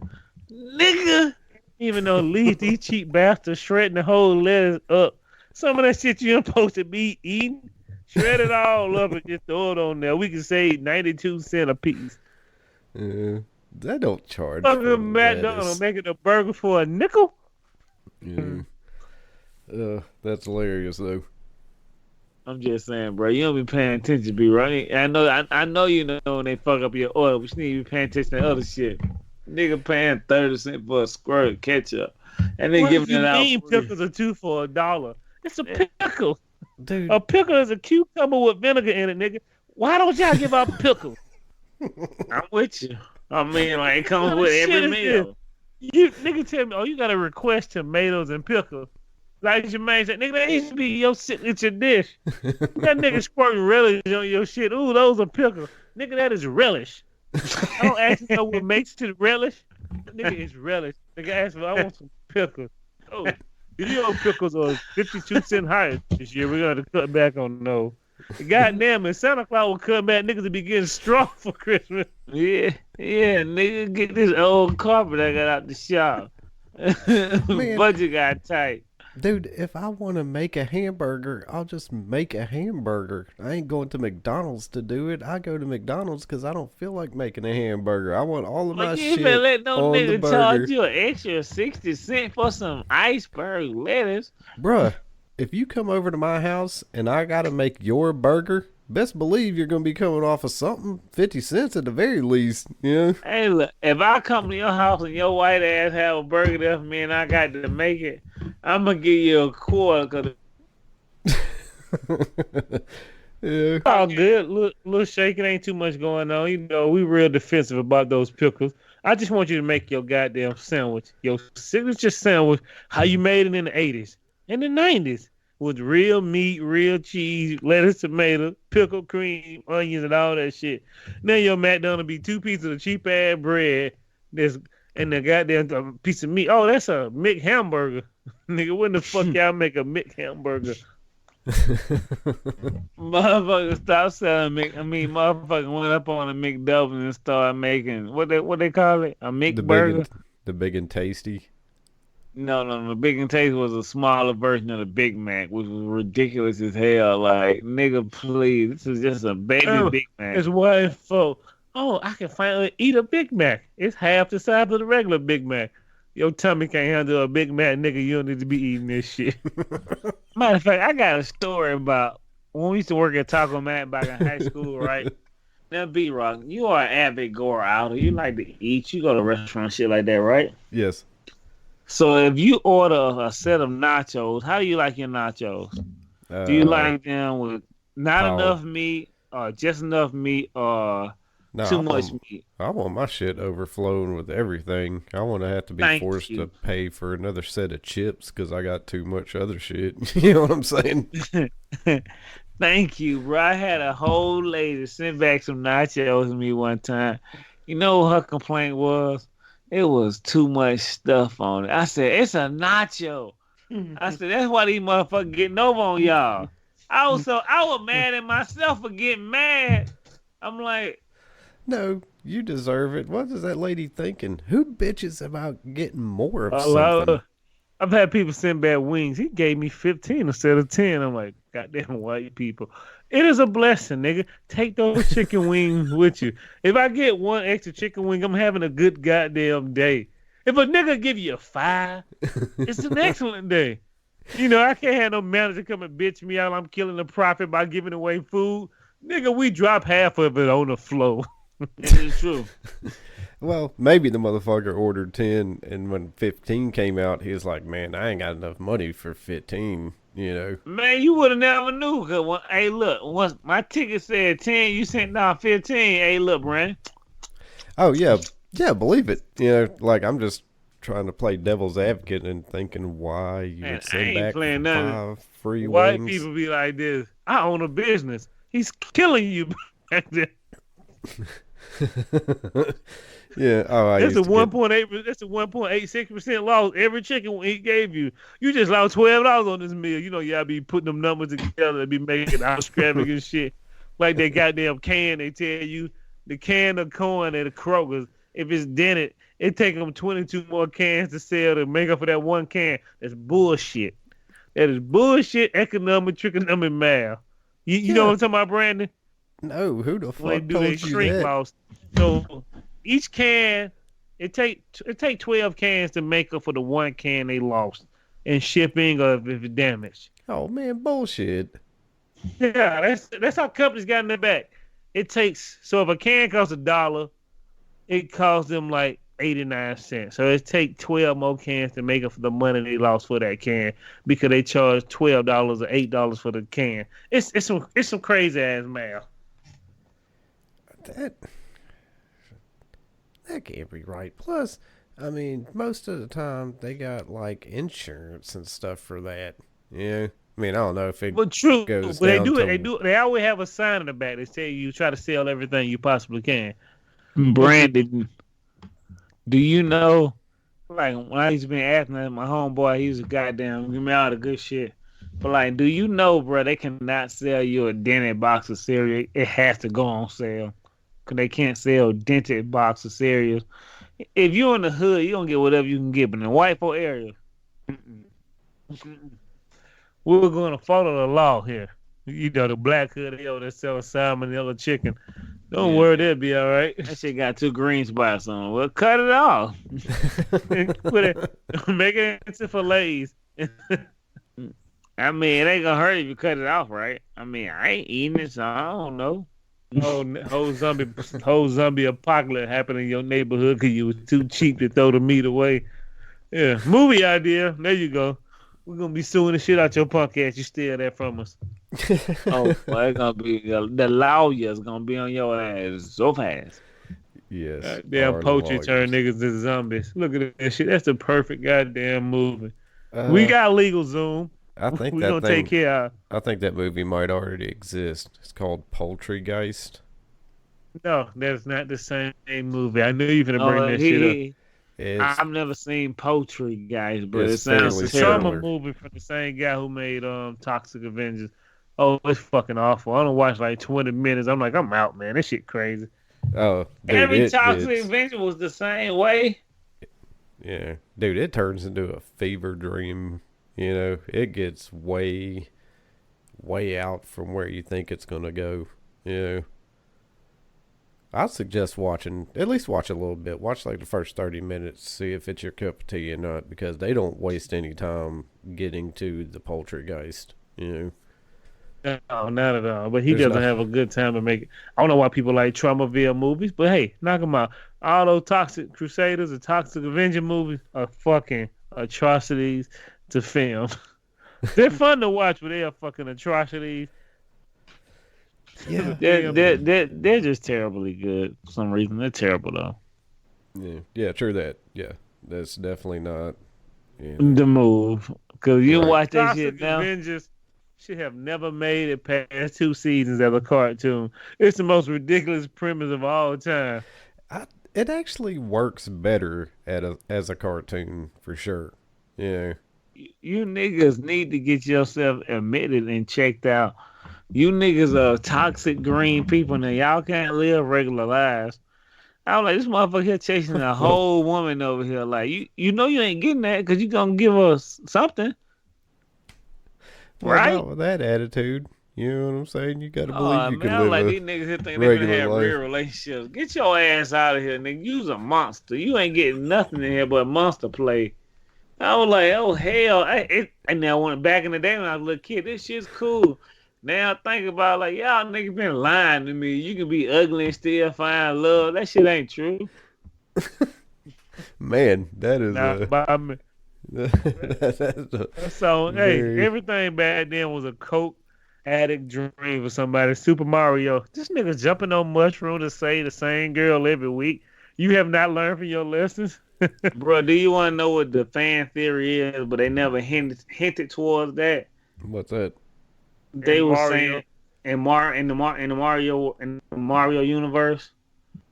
S4: Nigga.
S2: Even though leaf, these cheap bastards shredding the whole lettuce up. Some of that shit you ain't supposed to be eating. Shred it all up and just throw it on there. We can save 92 cents a piece.
S3: They don't charge.
S2: Fucking
S3: for
S2: McDonald's
S3: lettuce.
S2: making a burger for a nickel.
S3: Yeah. That's hilarious though.
S4: I'm just saying, bro. You don't be paying attention, be right. I know you know when they fuck up your oil, but you need to be paying attention to other shit. Nigga paying 30 cents for a squirt of ketchup, and then giving it out.
S2: Pickles are $2 for $1. It's a pickle,
S3: Dude.
S2: A pickle is a cucumber with vinegar in it, nigga. Why don't y'all give out pickles?
S4: I'm with you. I mean, like it comes with every meal.
S2: You nigga tell me, you gotta request tomatoes and pickles. Like your man said, nigga, that used to be your signature dish. That nigga squirting relish on your shit. Ooh, those are pickles. Nigga, that is relish. I don't ask you what makes it relish. Nigga, it's relish. Nigga, ask me, I want some pickles. Oh, your pickles are 52 cents higher this year. We're gonna cut back on those. Goddamn it, Santa Claus will cut back. Niggas will be getting straw for Christmas.
S4: Yeah, nigga, get this old carpet I got out the shop. Budget got tight.
S3: Dude, if I want to make a hamburger, I'll just make a hamburger. I ain't going to McDonald's to do it. I go to McDonald's because I don't feel like making a hamburger. I want all of my shit
S4: you better let no
S3: on the
S4: nigga
S3: burger.
S4: charge you an extra 60 cents for some iceberg lettuce.
S3: Bruh, if you come over to my house and I got to make your burger, best believe you're going to be coming off of something, 50 cents at the very least, you know?
S4: Hey, look, if I come to your house and your white ass have a burger there for me and I got to make it, I'm going to give you a quarter.
S3: Yeah.
S2: All good. Little shaking, ain't too much going on. You know, we real defensive about those pickles. I just want you to make your goddamn sandwich, your signature sandwich, how you made it in the 80s and the 90s. With real meat, real cheese, lettuce, tomato, pickle, cream, onions, and all that shit. Now your McDonald's be 2 pieces of cheap ass bread, and the goddamn piece of meat. Oh, that's a Mick hamburger, nigga. When the fuck y'all make a Mick hamburger?
S4: Motherfucker, stop selling motherfucker went up on a McDouble and started making what they call it, a Mick burger.
S3: The big and tasty.
S4: No. The Big and Tasty was a smaller version of the Big Mac, which was ridiculous as hell. Like, nigga, please, this is just a baby Big Mac.
S2: It's 1 for, I can finally eat a Big Mac. It's half the size of the regular Big Mac. Your tummy can't handle a Big Mac, nigga. You don't need to be eating this shit.
S4: Matter of fact, I got a story about when we used to work at Taco Mat back in high school, right? Now, B-Rock, you are an avid goer outer. You like to eat. You go to restaurants, shit like that, right?
S3: Yes.
S4: So if you order a set of nachos, how do you like your nachos? Do you like them with not enough meat, or just enough meat, or too much meat?
S3: I want my shit overflowing with everything. I want to have to be forced to pay for another set of chips because I got too much other shit. You know what I'm saying?
S4: Thank you, bro. I had a whole lady send back some nachos to me one time. You know what her complaint was? It was too much stuff on it. I said, it's a nacho. I said, that's why these motherfuckers getting over on y'all. I was mad at myself for getting mad. I'm like,
S3: no, you deserve it. What is that lady thinking? Who bitches about getting more of something?
S2: I've had people send back wings. He gave me 15 instead of 10. I'm like, goddamn white people. It is a blessing, nigga. Take those chicken wings with you. If I get one extra chicken wing, I'm having a good goddamn day. If a nigga give you a 5, it's an excellent day. You know, I can't have no manager come and bitch me out. I'm killing the profit by giving away food. Nigga, we drop half of it on the floor.
S4: It is true.
S3: Well, maybe the motherfucker ordered 10, and when 15 came out, he was like, man, I ain't got enough money for 15, you know.
S4: Man, you would have never knew. Cause hey, look, once my ticket said 10, you sent down 15. Hey, look, Brandon.
S3: Oh, yeah. Yeah, believe it. You know, like, I'm just trying to play devil's advocate and thinking why you would send back 5 free
S2: White
S3: wings.
S2: people be like this. I own a business. He's killing you back there.
S3: Yeah,
S2: that's a 1.8. That's a 1.86% loss. Every chicken he gave you, you just lost $12 on this meal. You know, y'all be putting them numbers together and be making extravagant shit. Like that goddamn can. They tell you the can of corn at the Kroger's, if it's dented, it take them 22 more cans to sell to make up for that one can. That's bullshit. That is bullshit. Economic trigonometry math. You know what I'm talking about, Brandon?
S3: No, who the fuck
S2: When they
S3: told
S2: do
S3: you
S2: their shrink
S3: that?
S2: loss. So each can, it take 12 cans to make up for the one can they lost. and shipping or if it's damaged.
S3: Oh man, bullshit.
S2: Yeah, that's how companies got in their back. It takes so if a can costs $1, it costs them like 89 cents. So it take 12 more cans to make up for the money they lost for that can because they charge $12 or $8 for the can. It's some crazy ass math.
S3: That can't be right. Plus, I mean, most of the time they got like insurance and stuff for that. Yeah. I mean, I don't know if it
S2: true,
S3: goes
S2: but
S3: down
S2: they always have a sign in the back that say you try to sell everything you possibly can.
S4: Brandon, do you know, like, when I used to be asking my homeboy, he was a goddamn, give me all the good shit. But, like, do you know, bro, they cannot sell you a dented box of cereal. It has to go on sale. Because they can't sell dented box of cereals. If you're in the hood, you don't get whatever you can get. But in the white folk area,
S2: we're going to follow the law here. You know, the black hood that sells salmonella chicken. Don't worry, they'll be all right.
S4: That shit got 2 green spots on it. Well, cut it off.
S2: Make it into fillets.
S4: I mean, it ain't gonna hurt if you cut it off, right? I mean, I ain't eating it, so I don't know.
S2: Whole zombie apocalypse happened in your neighborhood because you was too cheap to throw the meat away. Yeah, movie idea. There you go. We're gonna be suing the shit out your punk ass. You steal that from us.
S4: Oh, well, it's gonna be the lawyer's gonna be on your ass so fast.
S3: Yes.
S2: Goddamn poetry turn niggas into zombies. Look at that shit. That's the perfect goddamn movie. We got legal Zoom.
S3: I think
S2: we're gonna take care of.
S3: I think that movie might already exist. It's called Poultrygeist.
S2: No, that's not the same movie. I knew you were gonna bring that shit up.
S4: I've never seen Poultry, guys, but it
S3: fairly
S4: sounds
S2: It's a
S4: terrible.
S2: summer movie from the same guy who made Toxic Avengers. Oh, it's fucking awful. I don't watch like 20 minutes. I'm like, I'm out, man. This shit crazy.
S3: Oh, dude,
S4: Every Toxic Avenger was the same way.
S3: Yeah, dude, it turns into a fever dream. You know, it gets way out from where you think it's gonna go. You know, I suggest at least watch a little bit. Watch like the first 30 minutes, see if it's your cup of tea or not, because they don't waste any time getting to the Poultrygeist. You know.
S2: No, not at all. But he doesn't have a good time to make it. I don't know why people like Traumaville movies, but hey, knock them out. All those Toxic Crusaders and Toxic Avenger movies are fucking atrocities to film. They're fun to watch, but they are fucking atrocities.
S3: Yeah,
S4: they're just terribly good for some reason. They're terrible though.
S3: Yeah, true that. Yeah, that's definitely not
S4: the move. Because you watch that
S2: Toxic
S4: shit now.
S2: Avengers should have never made it past 2 seasons as a cartoon. It's the most ridiculous premise of all time.
S3: It actually works better as a cartoon for sure. Yeah.
S4: You niggas need to get yourself admitted and checked out. You niggas are toxic green people and y'all can't live regular lives. I was like, this motherfucker here chasing a whole woman over here. Like, you know you ain't getting that because you gonna give us something.
S3: Well,
S4: right?
S3: not with that attitude. You know what I'm saying? You gotta believe you can live
S4: like
S3: a
S4: these niggas here think they gonna have real relationships. Get your ass out of here, nigga. You's a monster. You ain't getting nothing in here but monster play. I was like, oh hell. And now when back in the day when I was a little kid, this shit's cool. Now I think about like, y'all niggas been lying to me. You can be ugly and still find love. That shit ain't true.
S3: Man, that is
S2: So hey, everything back then was a coke addict dream for somebody. Super Mario, this nigga jumping on mushrooms to say the same girl every week. You have not learned from your lessons.
S4: Bro, do you want to know what the fan theory is? But they never hinted towards that.
S3: What's that?
S4: They were saying in the Mario universe,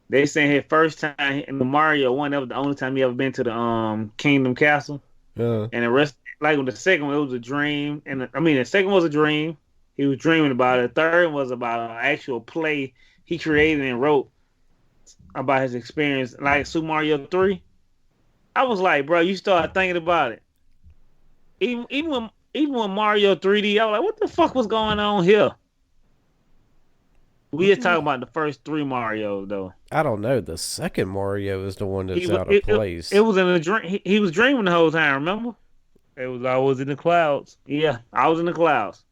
S4: they saying his first time in the Mario one, that was the only time he ever been to the Kingdom Castle. And the rest, like with the second one, it was a dream. The second was a dream. He was dreaming about it. The third was about an actual play he created and wrote about his experience, like Super Mario 3. I was like, bro, you start thinking about it. Even when Mario 3D, I was like, what the fuck was going on here? We just talking about the first 3 Marios, though.
S3: I don't know. The second Mario is the one that's out of place.
S4: It was in a dream. He was dreaming the whole time, remember?
S2: It was always in the clouds.
S4: Yeah, I was in the clouds.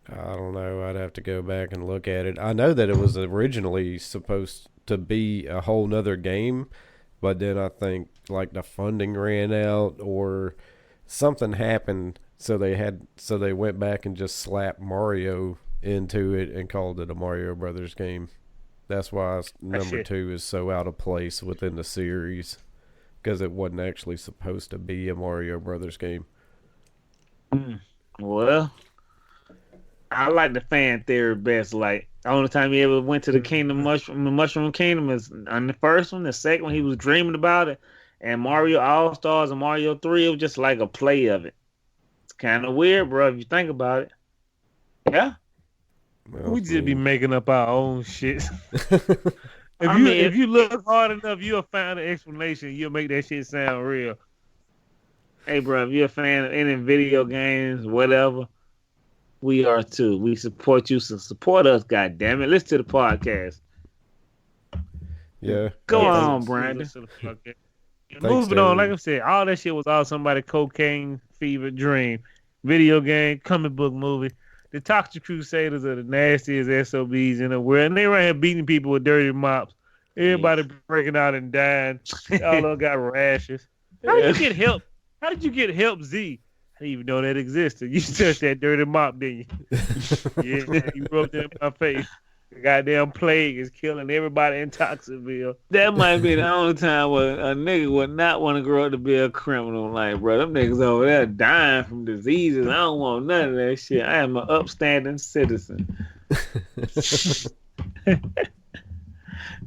S3: I don't know. I'd have to go back and look at it. I know that it was originally supposed to be a whole nother game, but then I think like the funding ran out or something happened, so they went back and just slapped Mario into it and called it a Mario Brothers game. That's why number 2 is so out of place within the series, because it wasn't actually supposed to be a Mario Brothers game.
S4: Well, I like the fan theory best. Like, the only time he ever went to the Mushroom Kingdom is on the first one. The second one, he was dreaming about it. And Mario All-Stars and Mario 3, it was just like a play of it. It's kind of weird, bro, if you think about it. Yeah?
S2: We just be making up our own shit. If you look hard enough, you'll find an explanation. You'll make that shit sound real.
S4: Hey, bro, if you're a fan of any video games, whatever, we are too. We support you, so support us, goddammit. Listen to the podcast.
S3: Yeah.
S4: Go on, Brandon.
S2: Moving on, like I said, all that shit was all somebody's cocaine fever dream. Video game, comic book movie. The Toxic Crusaders are the nastiest SOBs in the world. And they right here beating people with dirty mops. Everybody breaking out and dying. All of them got rashes. How did you get help? How did you get help, Z? I didn't even know that existed. You touched that dirty mop, didn't you? Yeah, you rubbed it in my face. The goddamn plague is killing everybody in Toxicville.
S4: That might be the only time where a nigga would not want to grow up to be a criminal. Like, bro, them niggas over there dying from diseases. I don't want none of that shit. I am an upstanding citizen.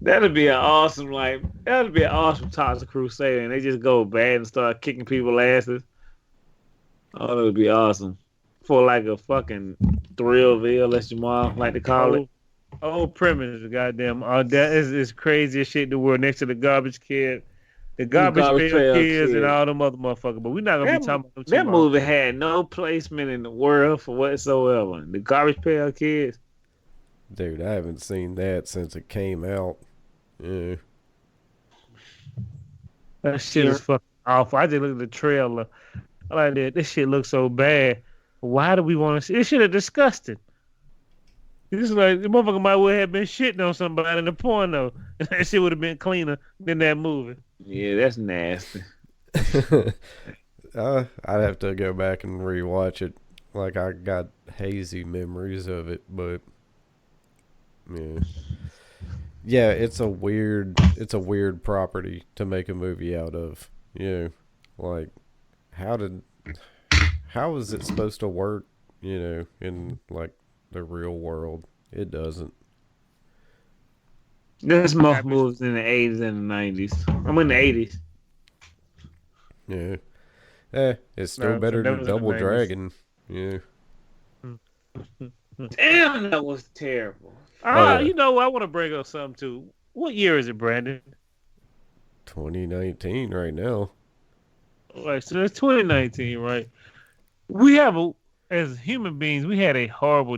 S4: That'd be an awesome Toxic Crusader, and they just go bad and start kicking people's asses. Oh, that would be awesome. For like a fucking Thrillville, let's Jamal like to call it.
S2: Old premise, goddamn. That is crazy as shit in the world next to the garbage can. The garbage pail kids and all them other motherfuckers. But we're not going to be talking about
S4: that movie had no placement in the world for whatsoever. The garbage pail kids.
S3: Dude, I haven't seen that since it came out. Yeah.
S2: That shit is fucking awful. I just looked at the trailer. I like that. This shit looks so bad. Why do we want to see? This shit is disgusting. This is like the motherfucker might well have been shitting on somebody in the porno. That shit would have been cleaner than that movie.
S4: Yeah, that's nasty.
S3: I'd have to go back and rewatch it. Like, I got hazy memories of it, but yeah, it's a weird property to make a movie out of. You know, like how is it supposed to work? You know, in like the real world, it doesn't.
S4: There's most movies in the 80s and the 90s. I'm in the 80s.
S3: Yeah. It's still better than Double Dragon. Yeah.
S4: Damn, that was terrible.
S2: You know, I want to bring up something too. What year is it, Brandon?
S3: 2019 right now.
S2: All right, so it's 2019, right? We have, as human beings, we had a horrible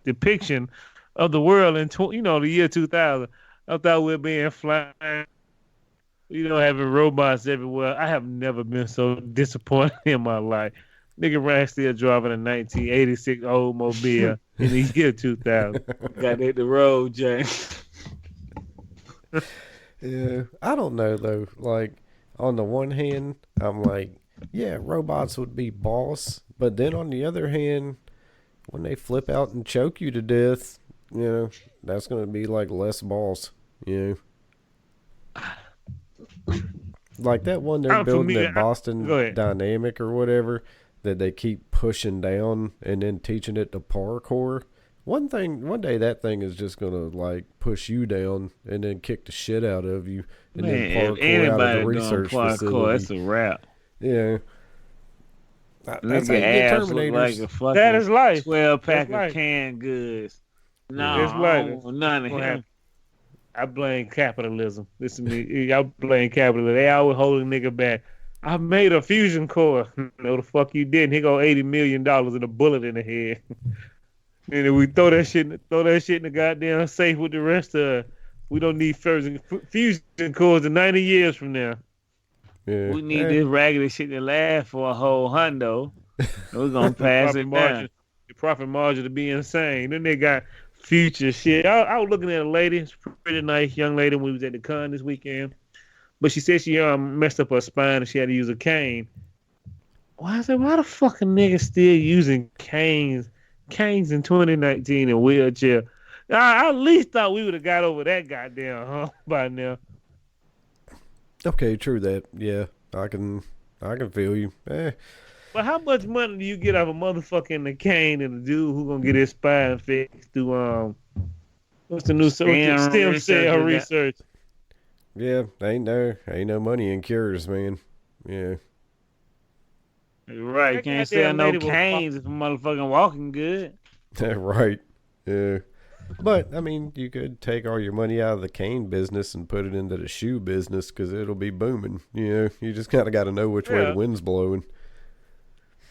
S2: depiction of the world in, the year 2000. I thought we'd be in flying, having robots everywhere. I have never been so disappointed in my life. Nigga Ryan still driving a 1986 Oldsmobile in the year 2000.
S4: Got hit the road, James.
S3: Yeah, I don't know though. Like, on the one hand, I'm like, yeah, robots would be boss. But then on the other hand, when they flip out and choke you to death, that's going to be like less boss, Like that one they're building at Boston Dynamic or whatever, that they keep pushing down and then teaching it to parkour. One day that thing is just gonna like push you down and then kick the shit out of you and then parkour out of the research facility.
S4: That's a wrap.
S3: Yeah. That's how you get Terminators.
S4: Like
S2: that is life.
S4: 12-pack of canned goods. No, none of him.
S2: I blame capitalism. Listen to me. I blame capitalism. They always hold a nigga back. I made a fusion core. No, the fuck you didn't. He got $80 million and a bullet in the head. And then we throw that shit in the goddamn safe with the rest of us. We don't need fusion cores in 90 years from now.
S3: Yeah.
S4: We need this raggedy shit to last for a whole hundo. We're gonna pass it down.
S2: The profit margin to be insane. Then they got future shit. I was looking at a lady, it's a pretty nice young lady when we was at the con this weekend. But she said she messed up her spine and she had to use a cane. Well, I said, why the fucking niggas still using canes in 2019 in wheelchair? I at least thought we would have got over that goddamn by now.
S3: Okay, true that. Yeah, I can feel you.
S2: But how much money do you get off a motherfucking cane and the dude who gonna get his spine fixed through what's the new stem cell research?
S3: Yeah, ain't no money in cures, man. Yeah.
S4: Right, you can't sell no canes if a motherfucking walking good.
S3: Right. Yeah. But, I mean, you could take all your money out of the cane business and put it into the shoe business because it'll be booming. You know, you just kind of got to know which way the wind's blowing.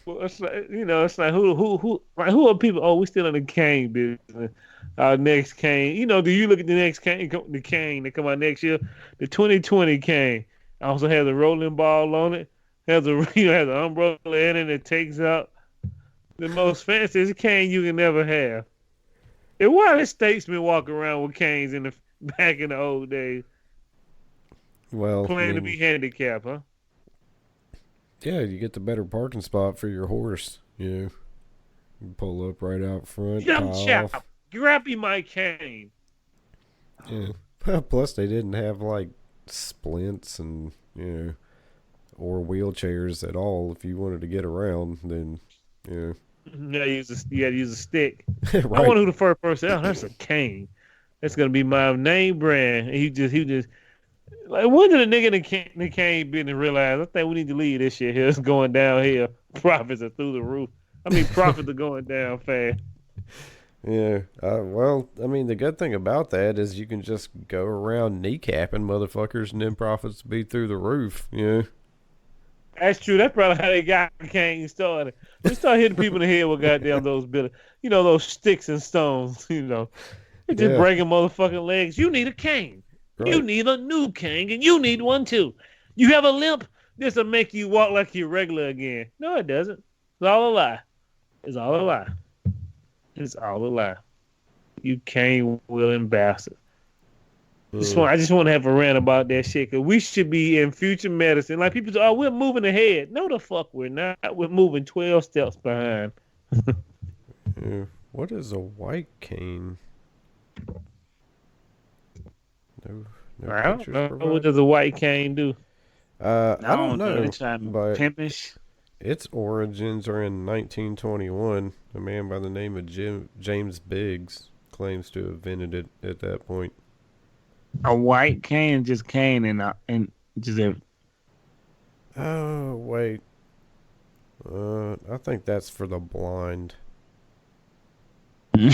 S2: Well, it's like, it's like who are people? Oh, we still in the cane business. Our next cane. Do you look at the next cane, the cane that come out next year? The 2020 cane also has a rolling ball on it. Has has an umbrella in it that takes out the most fanciest cane you can ever have. And why did statesmen walk around with canes back in the old days?
S3: Well,
S2: claiming to be handicapped, huh?
S3: Yeah, you get the better parking spot for your horse. You pull up right out front.
S2: Jump chop, grab me my cane.
S3: Yeah. Plus, they didn't have like splints and or wheelchairs at all. If you wanted to get around, then
S2: you had to use a stick.
S3: Right.
S2: I wonder who the first person. Oh, that's a cane. That's gonna be my name brand. And he just like, when did a nigga in the cane business realize? I think we need to leave this shit here. It's going downhill. Profits are through the roof. Profits are going down fast.
S3: Yeah. Well, I mean, the good thing about that is you can just go around kneecapping motherfuckers and then profits be through the roof. Yeah.
S2: That's true. That's probably how they got the cane started. We start hitting people in the head with goddamn those sticks and stones. They're just breaking motherfucking legs. You need a cane. Right. You need a new cane, and you need one too. You have a limp. This will make you walk like you're regular again. No, it doesn't. It's all a lie. It's all a lie. It's all a lie. You cane-wielding bastard. I just want to have a rant about that shit, because we should be in future medicine. Like, people say, oh, we're moving ahead. No, the fuck we're not. We're moving 12 steps behind.
S3: What is a white cane? No
S2: I don't know. What does a white cane do?
S3: I don't know.
S4: But pimpish.
S3: Its origins are in 1921. A man by the name of James Biggs claims to have invented it at that point.
S4: A white cane, just cane, and just.
S3: Oh wait. I think that's for the blind. All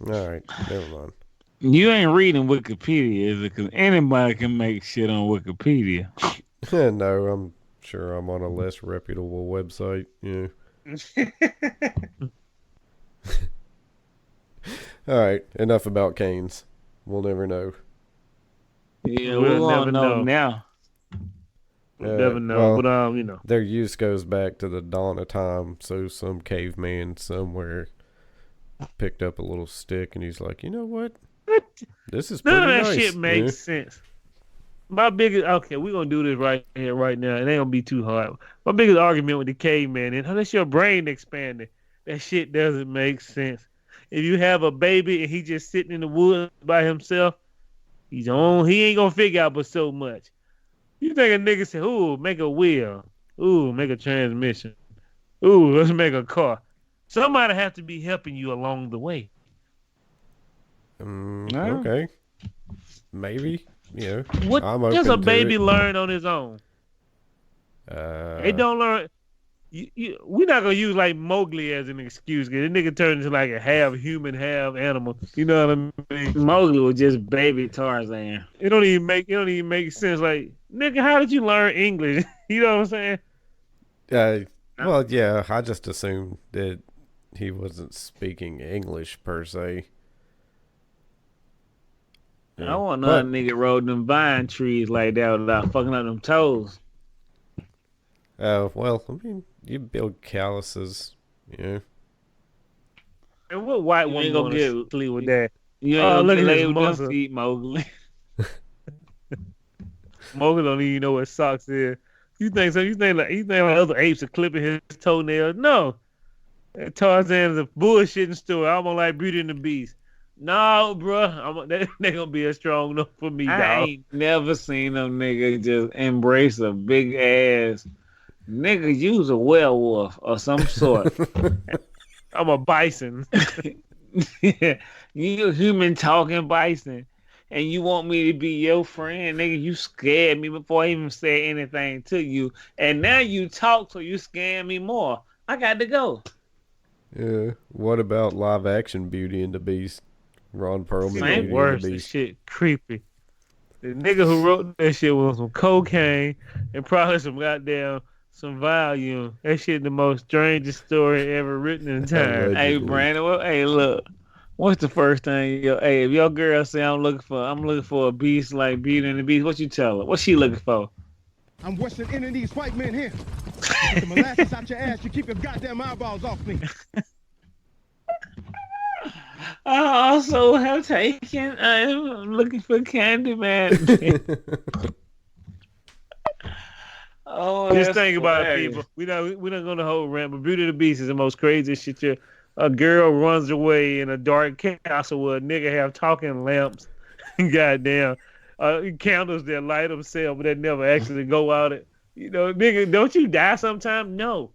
S3: right, never mind.
S4: You ain't reading Wikipedia, is it? Because anybody can make shit on Wikipedia.
S3: No, I'm sure I'm on a less reputable website. Yeah. All right, enough about canes. We'll never know.
S4: Yeah, we'll never know now.
S2: We'll never know,
S3: well,
S2: but
S3: their use goes back to the dawn of time. So some caveman somewhere picked up a little stick and he's like, you know what? This is pretty
S2: none of that
S3: nice.
S2: Shit makes sense. My biggest we're gonna do this right here, right now. It ain't gonna be too hard. My biggest argument with the caveman is unless your brain expanding, that shit doesn't make sense. If you have a baby and he just sitting in the woods by himself, he ain't gonna figure out but so much. You think a nigga say, ooh, make a wheel, ooh, make a transmission, ooh, let's make a car. Somebody have to be helping you along the way.
S3: Okay. Maybe. Yeah.
S2: What does a baby learn on his own? They don't learn. We're not gonna use like Mowgli as an excuse. Cause this nigga turned into like a half human, half animal. You know what I mean?
S4: Mowgli was just baby Tarzan.
S2: It don't even make sense. Like, nigga, how did you learn English? You know what I'm saying?
S3: Well, yeah. I just assumed that he wasn't speaking English per se.
S4: I want another nigga rode them vine trees like that without fucking up them toes.
S3: Well, I mean, you build calluses, you know.
S2: And what white
S4: You
S2: woman
S4: ain't gonna
S2: want
S4: get
S2: to sleep with that?
S4: you ain't
S2: Oh,
S4: gonna
S2: look
S4: get
S2: at his
S4: laid with them
S2: muscle.
S4: feet, Mowgli.
S2: Morgan don't even know what socks is. You think so? You think like other apes are clipping his toenails? No. Tarzan's a bullshitting story. I'm gonna like Beauty and the Beast. No, bruh. They gonna be as strong enough for me,
S4: I
S2: dog.
S4: ain't never seen them nigga just embrace a big ass nigga. Use a werewolf or some sort.
S2: I'm a bison.
S4: You a human talking bison, and you want me to be your friend, nigga? You scared me before I even said anything to you, and now you talk, so you scaring me more. I got to go.
S3: Yeah. What about live action Beauty and the Beast? Ron Perlman,
S2: Shit,
S4: Same.
S3: Beauty and the
S2: worse. The
S3: Beast.
S2: shit creepy. The nigga who wrote that shit was some cocaine and probably some volume. That shit the most strangest story ever written in time.
S4: Hey,
S3: Allegedly.
S4: Brandon. Well, hey, look. What's the first thing? Hey, if your girl say I'm looking for a beast like Beauty and the Beast, what you tell her? What's she looking for?
S6: I'm Western ending these white men here. Get the molasses out your ass, you keep your goddamn eyeballs off me.
S4: I also have taken. I'm looking for Candyman. Oh,
S2: Just
S4: that's
S2: think about it,
S4: hilarious.
S2: people. We're not gonna hold rant, but Beauty and the Beast is the most craziest shit. A girl runs away in a dark castle where a nigga have talking lamps and goddamn candles that light themselves, but they never actually go out. Nigga, don't you die sometime? No.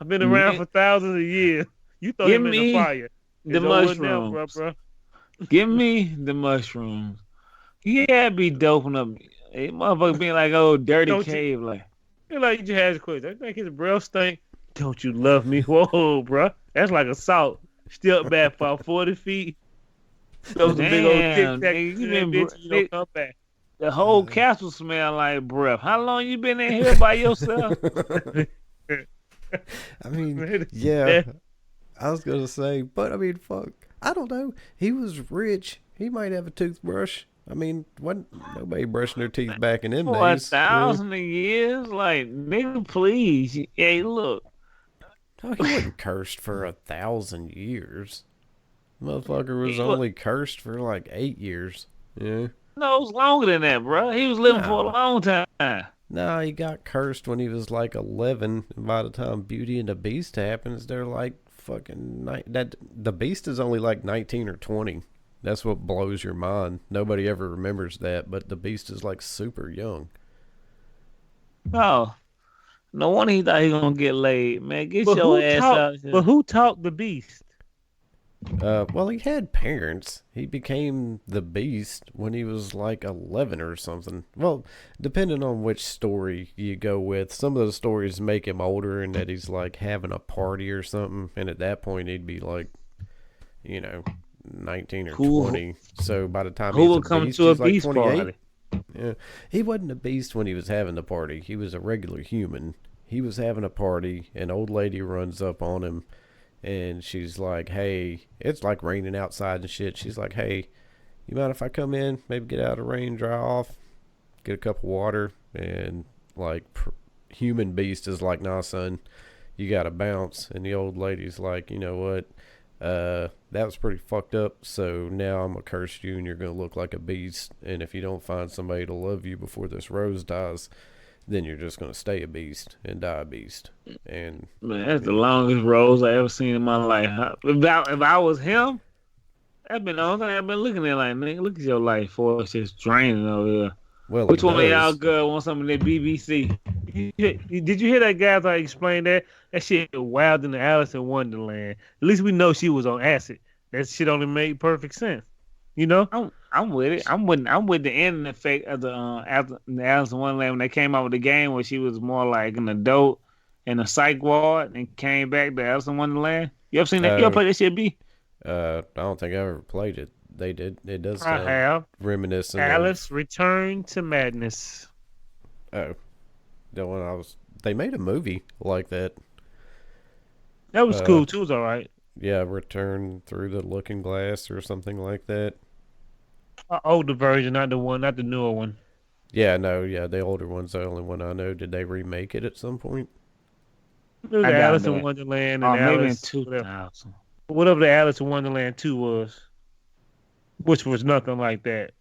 S2: I've been around for thousands of years. You throw
S4: Give
S2: him in the
S4: me
S2: fire.
S4: the
S2: It's over now,
S4: mushrooms.
S2: bro.
S4: Give me the mushrooms. Yeah, it'd be doping up. Hey, motherfucker being like, oh, dirty
S2: Don't you?
S4: cave. Like,
S2: You're like, you just ask a question. I think his breath stink. Don't you love me? Whoa, bro. That's like assault. Still back for 40 feet. Throw some big old
S4: damn,
S2: tic tac
S4: nigga,
S2: in that bitch and you don't come back.
S4: the whole castle smell like breath. How long you been in here by yourself?
S3: I mean, yeah. I was gonna say, but I mean, fuck. I don't know. He was rich. He might have a toothbrush. I mean, wasn't nobody brushing their teeth back in them
S4: For
S3: days?
S4: 1,000 years? Like, nigga, please. Hey, look.
S3: No, he wasn't cursed for 1,000 years. Motherfucker was
S4: He wa-
S3: only cursed for like 8 years. Yeah.
S4: No, it was longer than that, bro. He was living for a
S3: No.
S4: long time.
S3: No, he got cursed when he was like 11. And by the time Beauty and the Beast happens, they're like fucking the Beast is only like 19 or 20. That's what blows your mind. Nobody ever remembers that, but the Beast is like super young.
S4: Oh, no wonder he thought he was gonna get laid, man. Get
S2: But
S4: your ass out
S2: But
S4: here.
S2: who taught the beast?
S3: Well, he had parents. He became the Beast when he was like 11 or something. Well, depending on which story you go with, some of the stories make him older and that he's like having a party or something. And at that point, he'd be like, 19 or 20. So by the time
S4: Who
S3: he's
S4: will
S3: a
S4: come
S3: Beast,
S4: to a
S3: he's like
S4: beast
S3: 28.
S4: party?
S3: Yeah. He wasn't a beast when he was having the party. He was a regular human. He was having a party. An old lady runs up on him. And she's like, hey, it's like raining outside and shit. She's like, hey, you mind if I come in? Maybe get out of the rain, dry off, get a cup of water. And like human beast is like, nah, son, you got to bounce. And the old lady's like, you know what? That was pretty fucked up. So now I'm going to curse you and you're going to look like a beast. And if you don't find somebody to love you before this rose dies, then you're just going to stay a beast and die a beast. And
S4: Man, that's the longest rose I ever seen in my life. If I was him, that'd been the only thing I've been looking at. Like, nigga, look at your life force just draining over here.
S3: well,
S4: Which
S3: he
S4: one of y'all
S3: does.
S4: girl want some of that BBC?
S2: Did you hear that guy like explain that? That shit wild in the Alice in Wonderland. At least we know she was on acid. That shit only made perfect sense. You know?
S4: I'm with it. I'm with the ending effect of the Alice in Wonderland when they came out with the game where she was more like an adult in a psych ward and came back to Alice in Wonderland. You ever seen that? You ever play that shit, B?
S3: I don't think I ever played it. They did. It does
S2: I
S3: sound
S2: have.
S3: reminiscent
S2: Alice Return to Madness.
S3: of the one they made a movie like that.
S2: That was cool too. It was all right.
S3: Yeah, Return Through the Looking Glass or something like that.
S2: Older version, not the newer one.
S3: Yeah, no, yeah, the older one's the only one I know. Did they remake it at some point?
S2: It was
S4: I got
S2: Alice in
S4: that.
S2: Wonderland
S4: Oh,
S2: and
S4: maybe in
S2: Alice.
S4: 2000.
S2: Whatever the Alice in Wonderland 2 was, which was nothing like that.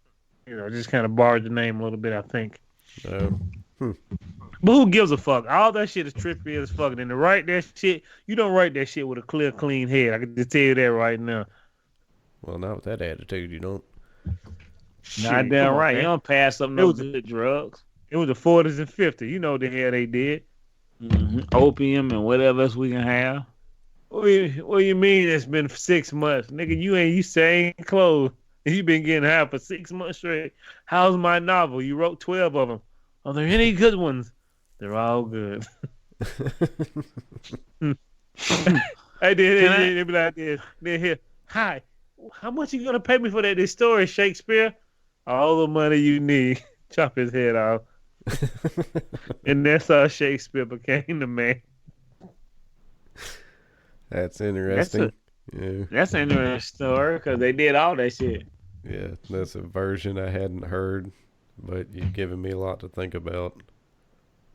S2: You know, just kind of borrowed the name a little bit, I think. But who gives a fuck? All that shit is trippy as fuck. And to write that shit, you don't write that shit with a clear, clean head. I can just tell you that right now.
S3: Well, not with that attitude, you don't.
S2: Shit,
S4: Not
S2: come
S4: damn
S2: on,
S4: right.
S2: man.
S4: You don't pass up no good drugs.
S2: It was the 40s and 50s. You know what the hell they did.
S4: Opium and whatever else we can have.
S2: What you mean it's been 6 months? Nigga, you same clothes. You been getting high for 6 months straight. How's my novel? You wrote 12 of them. Are there any good ones? They're all good. They be like this. They're here. Hi, how much you gonna pay me for this story, Shakespeare? All the money you need. Chop his head off. And that's how Shakespeare became the man.
S3: That's interesting.
S4: That's an interesting story because they did all that shit.
S3: Yeah, that's a version I hadn't heard, but you've given me a lot to think about.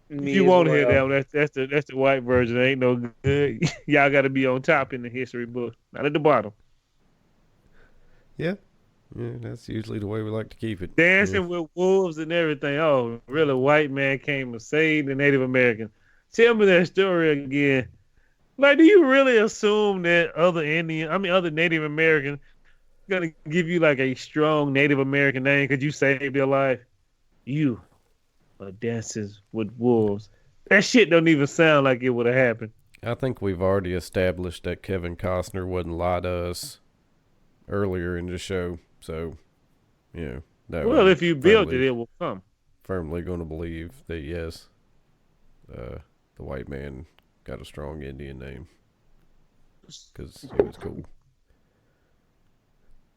S2: You won't hear that one. That's the white version. It ain't no good. Y'all got to be on top in the history book, not at the bottom.
S3: Yeah, that's usually the way we like to keep it.
S2: Dancing with wolves and everything. Oh, really? White man came to save the Native American. Tell me that story again. Like, do you really assume that other Native American gonna give you like a strong Native American name because you saved their life? You are dances with wolves. That shit don't even sound like it would have happened.
S3: I think we've already established that Kevin Costner wouldn't lie to us earlier in the show. So, no.
S2: Well, if you build it, it will come.
S3: Firmly going to believe that, yes, the white man got a strong Indian name because it was cool.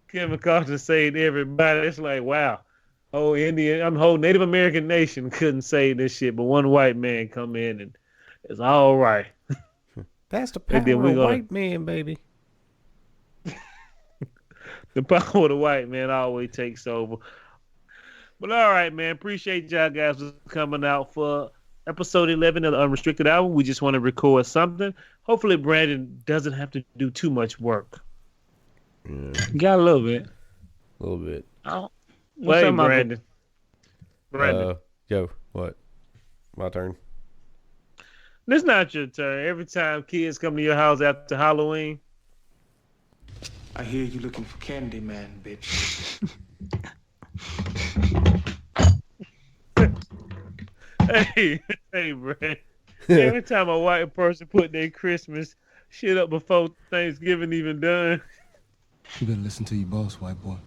S2: Kevin Costner saved everybody. It's like, wow. Whole Native American nation couldn't save this shit, but one white man come in and it's all right.
S3: That's the power of white man, baby.
S2: The power of the white man always takes over. But all right, man. Appreciate y'all guys for coming out for episode 11 of the Unrestricted album. We just want to record something. Hopefully Brandon doesn't have to do too much work.
S3: Yeah.
S4: Got a little bit.
S3: A little bit.
S4: Oh.
S2: Wait, Brandon.
S3: Yo, what? My turn.
S2: It's not your turn. Every time kids come to your house after Halloween.
S8: I hear you looking for Candyman, bitch.
S2: Hey, Brandon. Every time a white person put their Christmas shit up before Thanksgiving even done.
S5: You better listen to your boss, white boy.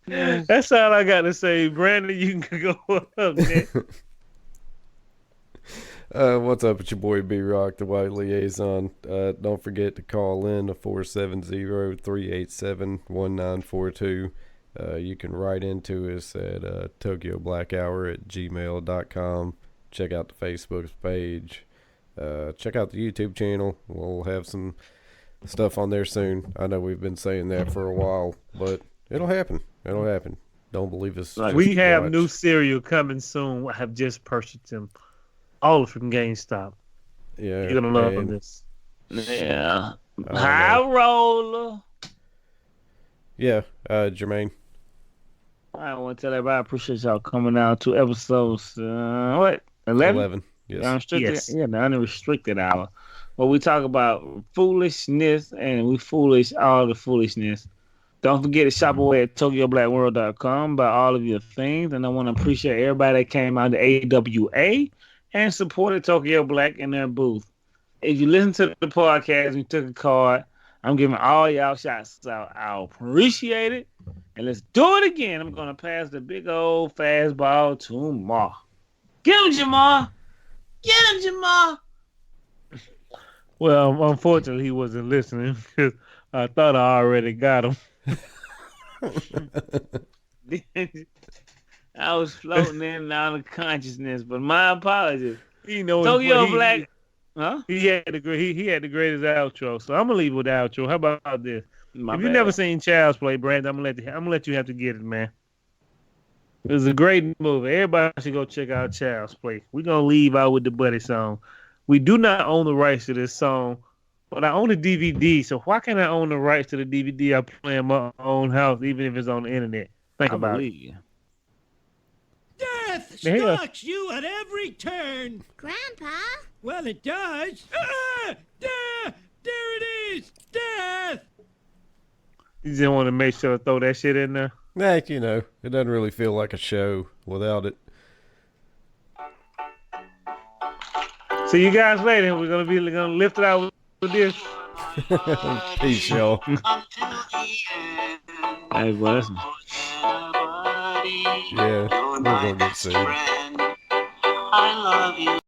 S2: That's all I got to say. Brandon, you can go up next.
S3: What's up? It's your boy B-Rock, the White Liaison. Don't forget to call in to 470-387-1942. You can write into us at TokyoBlackHour@gmail.com. Check out the Facebook page. Check out the YouTube channel. We'll have some stuff on there soon. I know we've been saying that for a while, but it'll happen. It'll happen. Don't believe us.
S2: We have new cereal coming soon. I have just purchased them. All from GameStop.
S3: Yeah.
S2: You're going to love this.
S4: Yeah. High roller.
S3: Yeah. Jermaine.
S4: I want to tell everybody I appreciate y'all coming out to episodes, 11?
S3: 11. Yes.
S4: Unrestricted,
S2: Yes.
S4: Yeah, the Unrestricted Hour. Where we talk about foolishness and we foolish all the foolishness. Don't forget to shop away at TokyoBlackWorld.com, buy all of your things. And I want to appreciate everybody that came out to AWA and supported Tokyo Black in their booth. If you listen to the podcast and you took a card, I'm giving all y'all shots out. I appreciate it. And let's do it again. I'm going to pass the big old fastball to Ma. Get him, Jamal. Get him, Jamal.
S2: Well, unfortunately, he wasn't listening because I thought I already got him.
S4: I was floating in and out of consciousness, but my apologies.
S2: You know,
S4: Tokyo Black. Huh?
S2: He had the greatest outro, so I'm gonna leave with the outro. How about this? If you've never seen Child's Play, Brandon, I'm gonna let you have to get it, man. It was a great movie. Everybody should go check out Child's Play. We're going to leave out with the Buddy song. We do not own the rights to this song, but I own the DVD, so why can't I own the rights to the DVD I play in my own house, even if it's on the internet? Think about it.
S9: Death
S2: Yeah.
S9: stalks you at every turn.
S10: Grandpa?
S9: Well, it does. Ah! There it is. Death.
S2: You just want to make sure to throw that shit in there?
S3: Nah, you know, it doesn't really feel like a show without it.
S2: See you guys later. We're gonna lift it out with this.
S3: Peace, y'all.
S4: Hey, bless me.
S3: Yeah, we're gonna get sued.
S11: I love you.